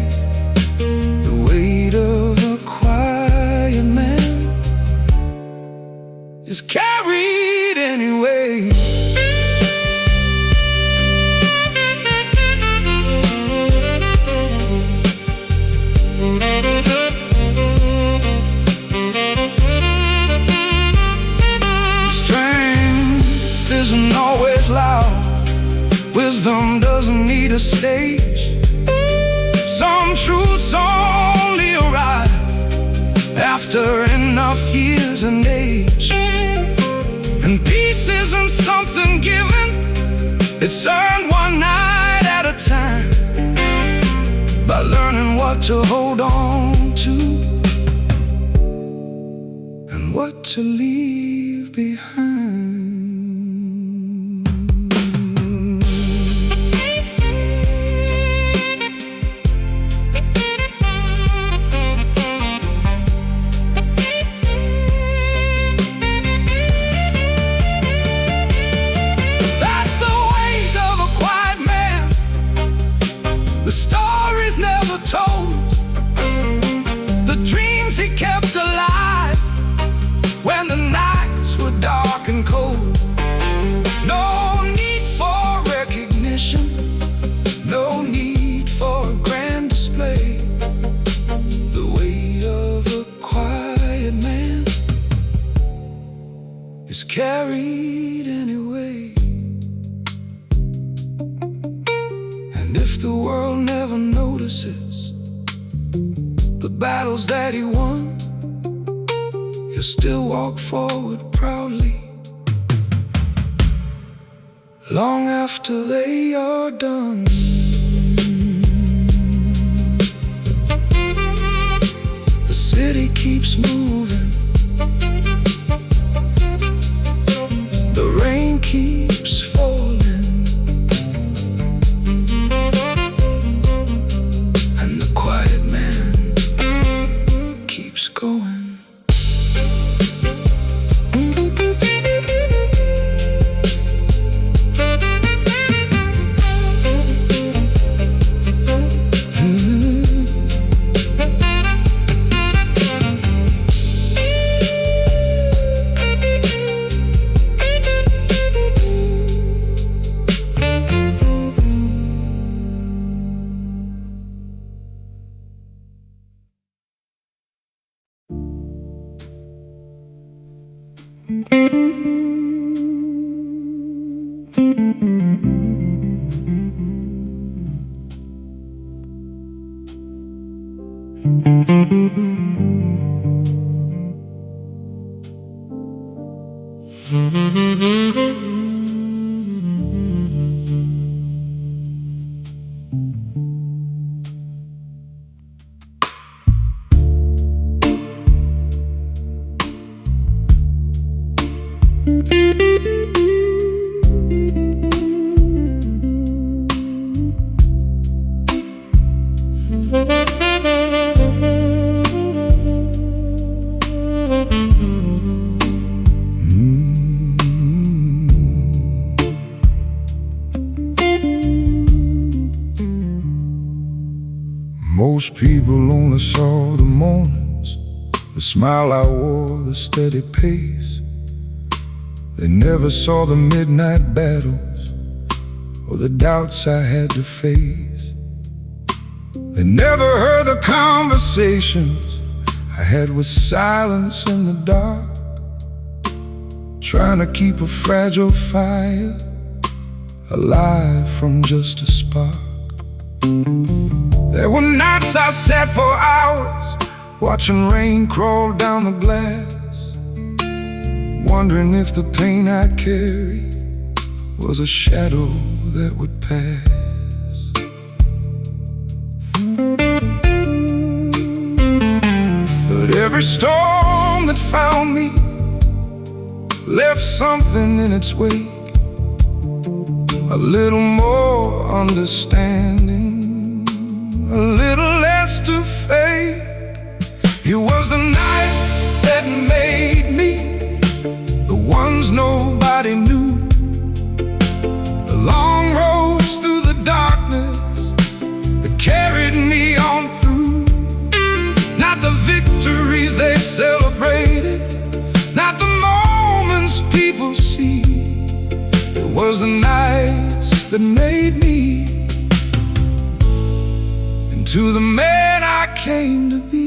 The weight of a quiet man is carried anyway. Strength isn't always loud, wisdom doesn't need a stage. Some truths only arrive after enough years and age. And peace isn't something given, it's earned one night at a time, by learning what to hold on to and what to leave behind. That's the weight of a quiet man. The stories never told, the dreams he kept alive when the nights were dark and cold. No need for recognition, no need for a grand display. The weight of a quiet man is carried anyway. And if the world never notices the battles that he won, he'll still walk forward proudly, long after they are done. The city keeps moving, the rain keeps falling, and the quiet man keeps going. Most people only saw the mornings, the smile I wore, the steady pace. They never saw the midnight battles or the doubts I had to face. They never heard the conversations I had with silence in the dark, trying to keep a fragile fire alive from just a spark. There were nights I sat for hours, watching rain crawl down the glass, wondering if the pain I carried was a shadow that would pass. But every storm that found me left something in its wake, a little more understanding, a little less to fake. It was the nights that made me, ones nobody knew, the long roads through the darkness that carried me on through. Not the victories they celebrated, not the moments people see. It was the nights that made me into the man I came to be.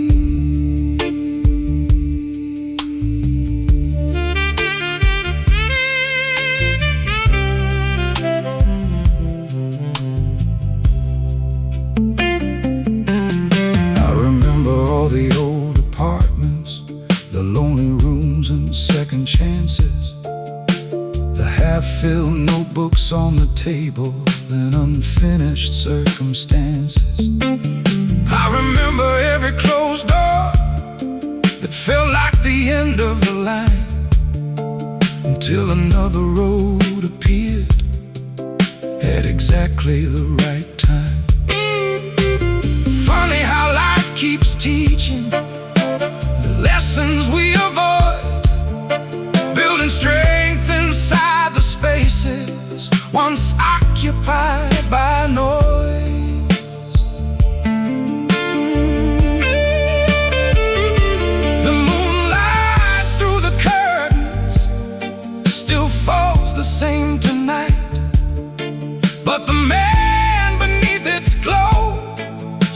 All the old apartments, the lonely rooms and second chances, the half-filled notebooks on the table, and unfinished circumstances. I remember every closed door that felt like the end of the line, until another road appeared at exactly the right time. Funny how life keeps teaching the lessons we avoid, building strength inside the spaces once occupied by noise. The moonlight through the curtains still falls the same tonight, but the man beneath its glow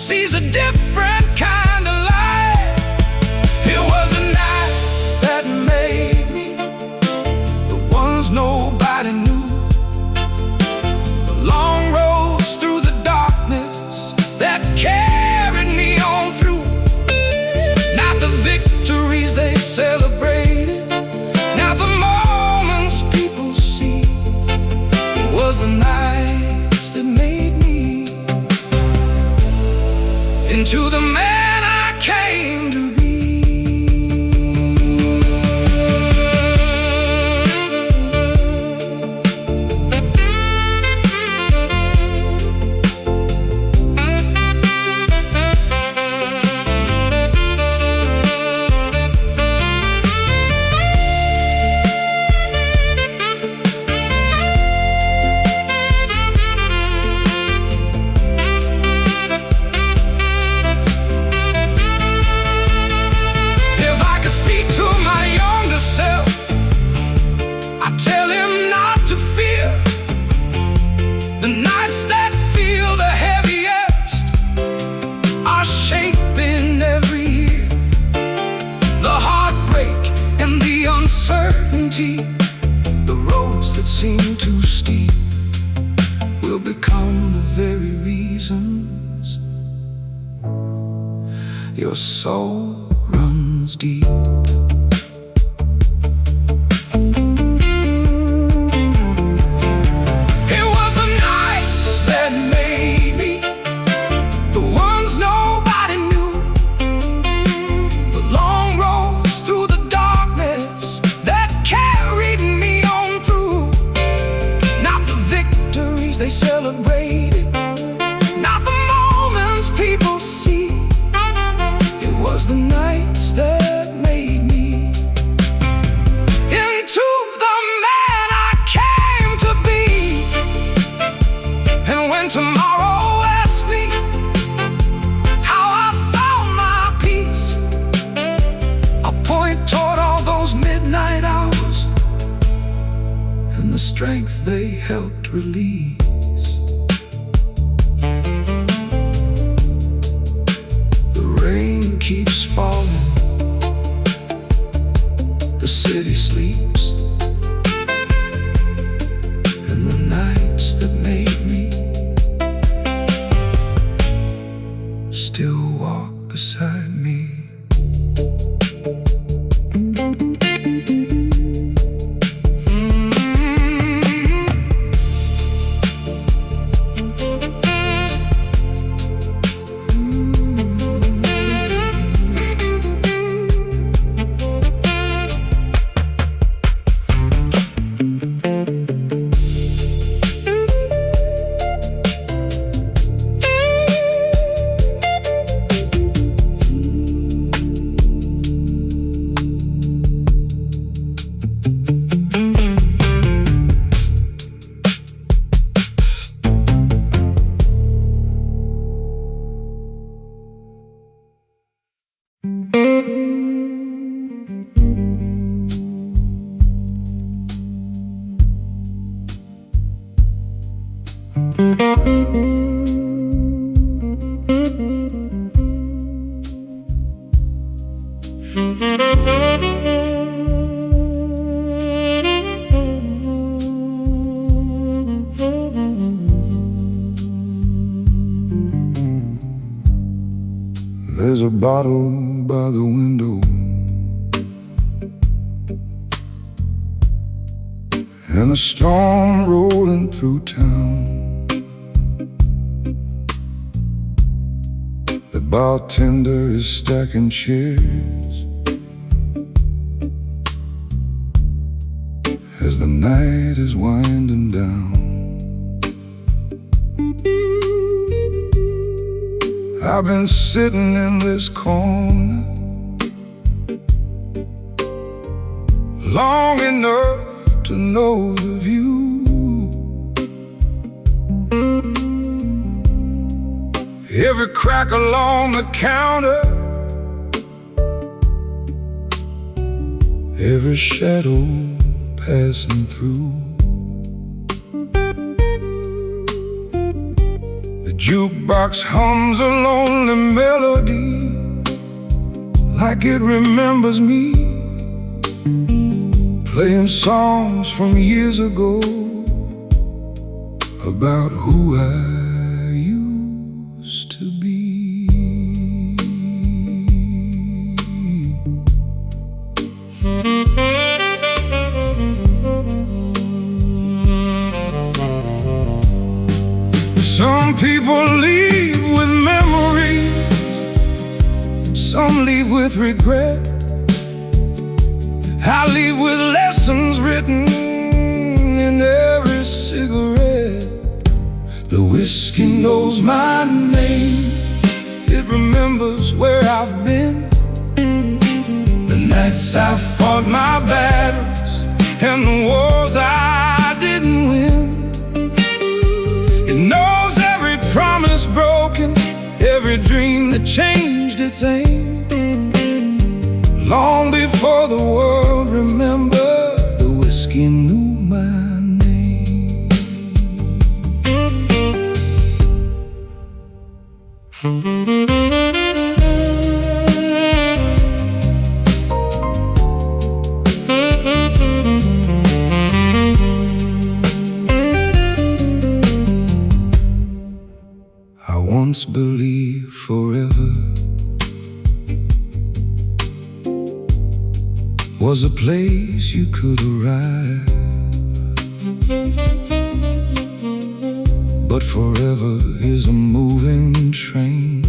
sees a different kind of light. It was the nights that made me, the ones nobody knew, the long roads through the darkness that carried me on through. Not the victories they celebrated, not the moments people see. It was the nights that made me into the man I came to be. The nights that feel the heaviest are shaping every year. The heartbreak and the uncertainty, the roads that seem too steep, will become the very reasons your soul runs deep. They celebrated, not the moments people see. It was the nights that made me into the man I came to be. And when tomorrow asks me how I found my peace, I'll point toward all those midnight hours and the strength they helped release. Rain keeps falling, the city sleeps, and the nights that made me still walk beside me. There's a bottle by the window, and a storm rolling through town. The bartender is stacking chairs as the night is winding down. I've been sitting in this corner long enough to know the view. Every crack along the counter, every shadow passing through. The jukebox hums a lonely melody, like it remembers me, playing songs from years ago about who I used to be. Some people leave with memories, some leave with regret. I leave with lessons written in every cigarette. The whiskey knows my name, it remembers where I've been, the nights I fought my battles and the wars I didn't win. It knows every promise broken, every dream that changed its aim. Long before the world remembered, the whiskey knew my name. I once believed forever was a place you could arrive, but forever is a moving train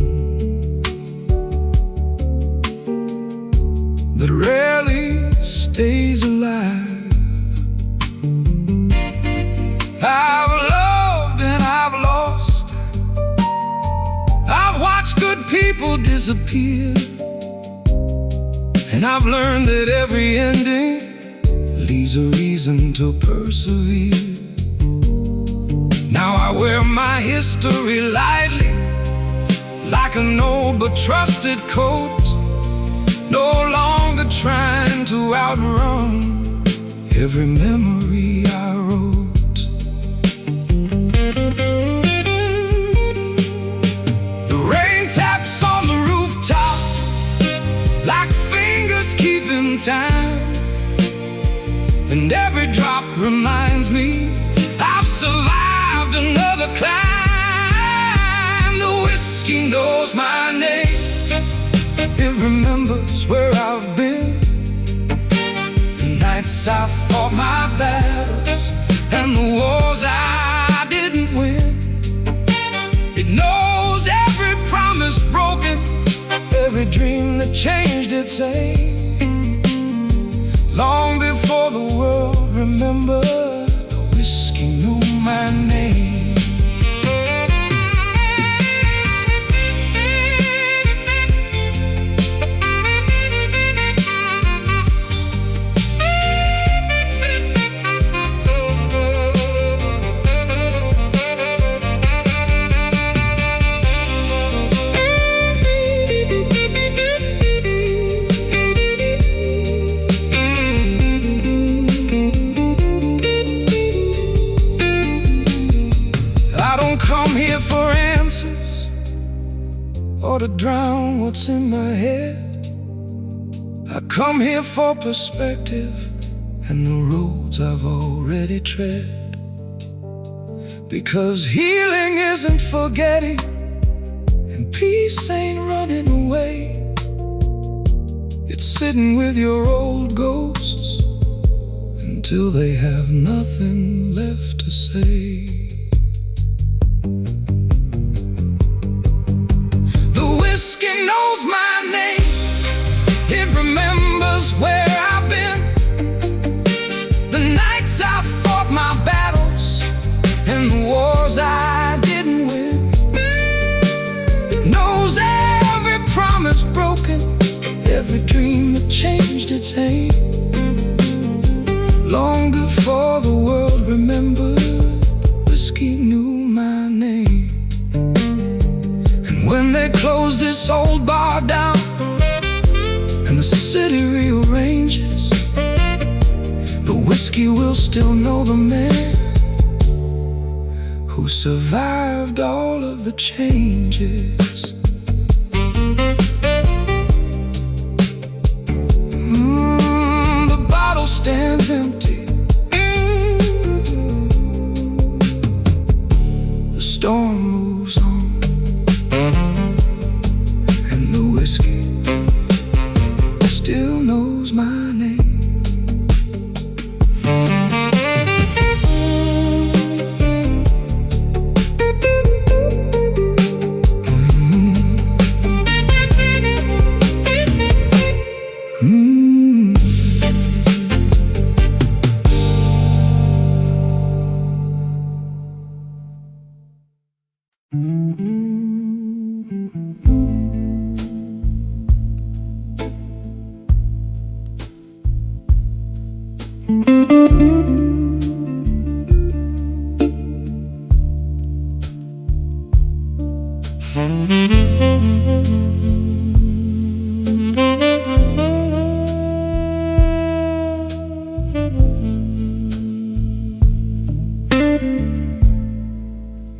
that rarely stays alive. I've loved and I've lost, I've watched good people disappear, and I've learned that every ending leaves a reason to persevere. Now I wear my history lightly, like an old but trusted coat, no longer trying to outrun every memory I wrote. The rain taps on the rooftop like keeping time, and every drop reminds me I've survived another climb. The whiskey knows my name, it remembers where I've been, the nights I fought my battles and the wars I didn't win. It knows every promise broken, every dream that changed its aim. Long before the world remembered, the whiskey knew my name. For answers or to drown what's in my head. I come here for perspective and the roads I've already tread, because healing isn't forgetting and peace ain't running away. It's sitting with your old ghosts until they have nothing left to say. The whiskey knows my name, it remembers where I've been, the nights I fought my battles and the wars I didn't win. It knows every promise broken, every dream that changed its aim. Long before the world remembered, whiskey knew my name. And when they close this old bar down and the city rearranges, the whiskey will still know the man who survived all of the changes. The bottle stands empty, the storm moves on, and the whiskey still knows my name.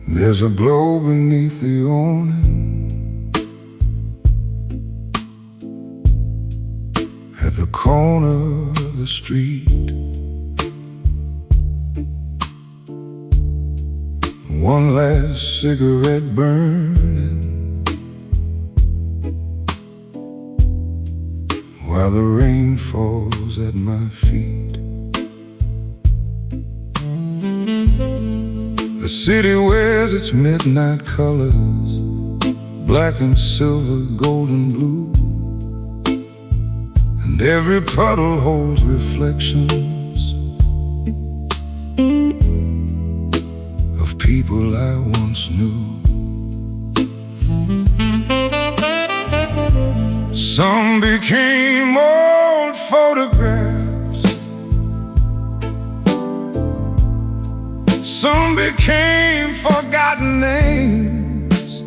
There's a glow beneath the awning at the corner of the street. One last cigarette burning while the rain falls at my feet. The city wears its midnight colors, black and silver, gold and blue, and every puddle holds reflections of people I once knew. Some became old photographs, some became forgotten names,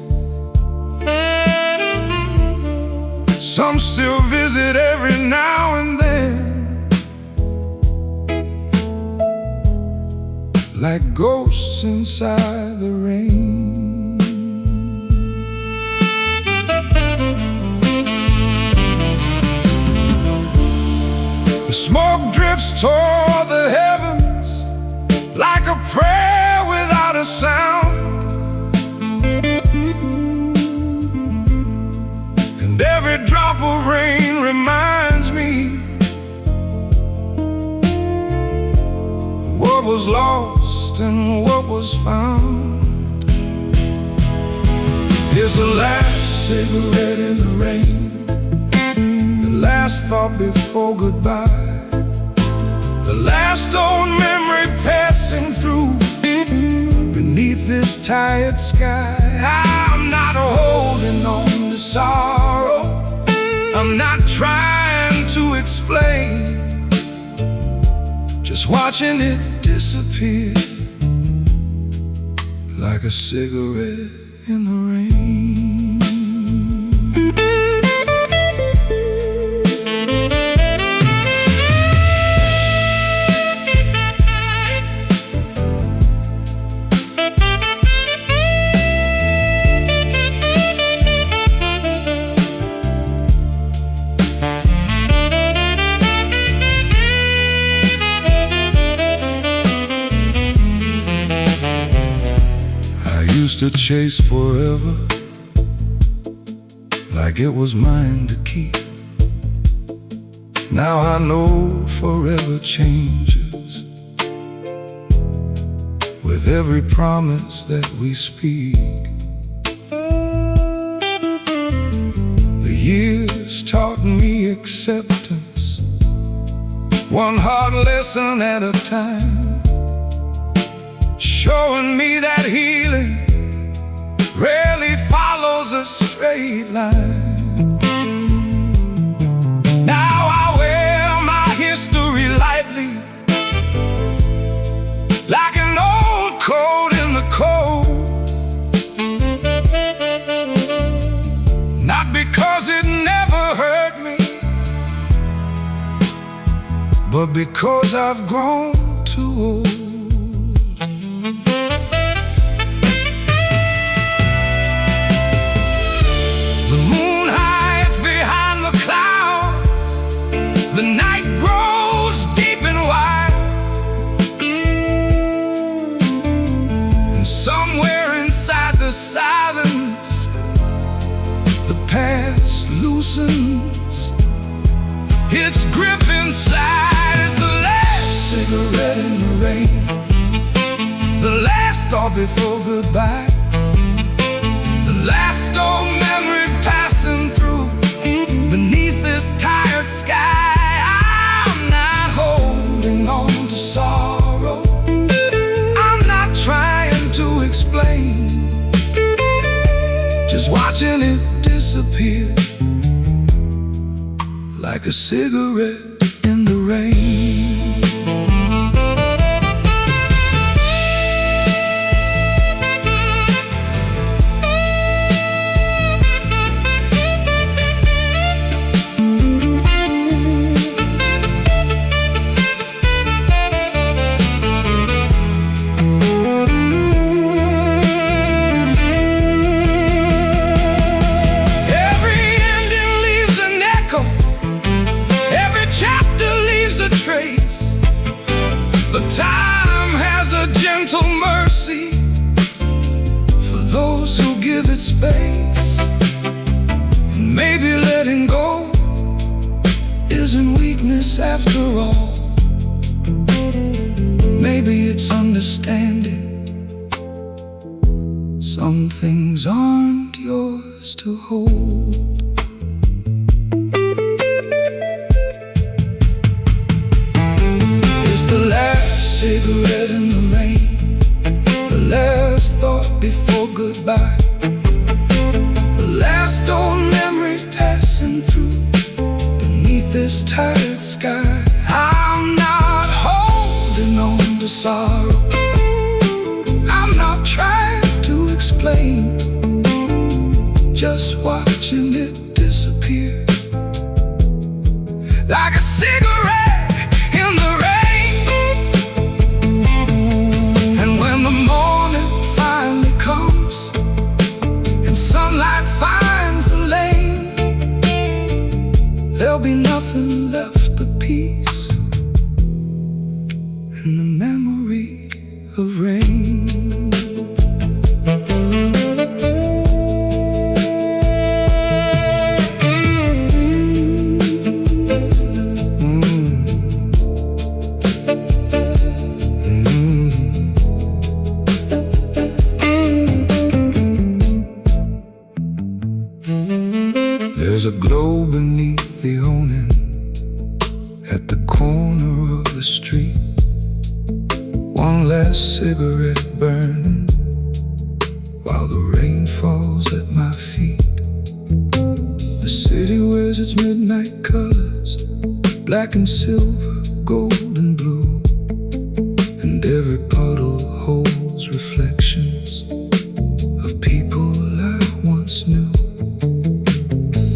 some still visit every now and then, like ghosts inside the rain. The smoke drifts toward the heavens like a prayer without a sound, and every drop of rain reminds me what was lost and what was found. Here's the last cigarette in the rain, the last thought before goodbye, the last old memory passing through beneath this tired sky. I'm not holding on to sorrow, I'm not trying to explain, just watching it disappear like a cigarette in the rain.
used to chase forever, like it was mine to keep. Now I know forever changes with every promise that we speak. The years taught me acceptance, one hard lesson at a time, showing me that healing rarely follows a straight line. Now I wear my history lightly, like an old coat in the cold. Not because it never hurt me, but because I've grown too old. The moon hides behind the clouds, the night grows deep and wide, and somewhere inside the silence, the past loosens its grip inside. It's the last cigarette in the rain, the last thought before goodbye, the last old memory passing through beneath this tired sky. I'm not holding on to sorrow, I'm not trying to explain, just watching it disappear like a cigarette in the rain. But time has a gentle mercy for those who give it space. And maybe letting go isn't weakness after all. Maybe it's understanding some things aren't yours to hold. The last cigarette in the rain, the last thought before goodbye, the last old memory passing through beneath this tired sky. I'm not holding on to sorrow, I'm not trying to explain, just watching it disappear like a cigarette in the rain. There'll be nothing left but peace and the memory of rain. There's a glow beneath the awning at the corner of the street, one last cigarette burning while the rain falls at my feet. The city wears its midnight colors, black and silver, gold and blue, and every puddle holds reflections of people I once knew.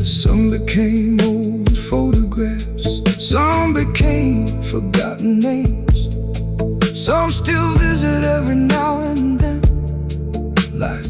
Some became old photographs, some became forgotten names, some still visit every now and then, like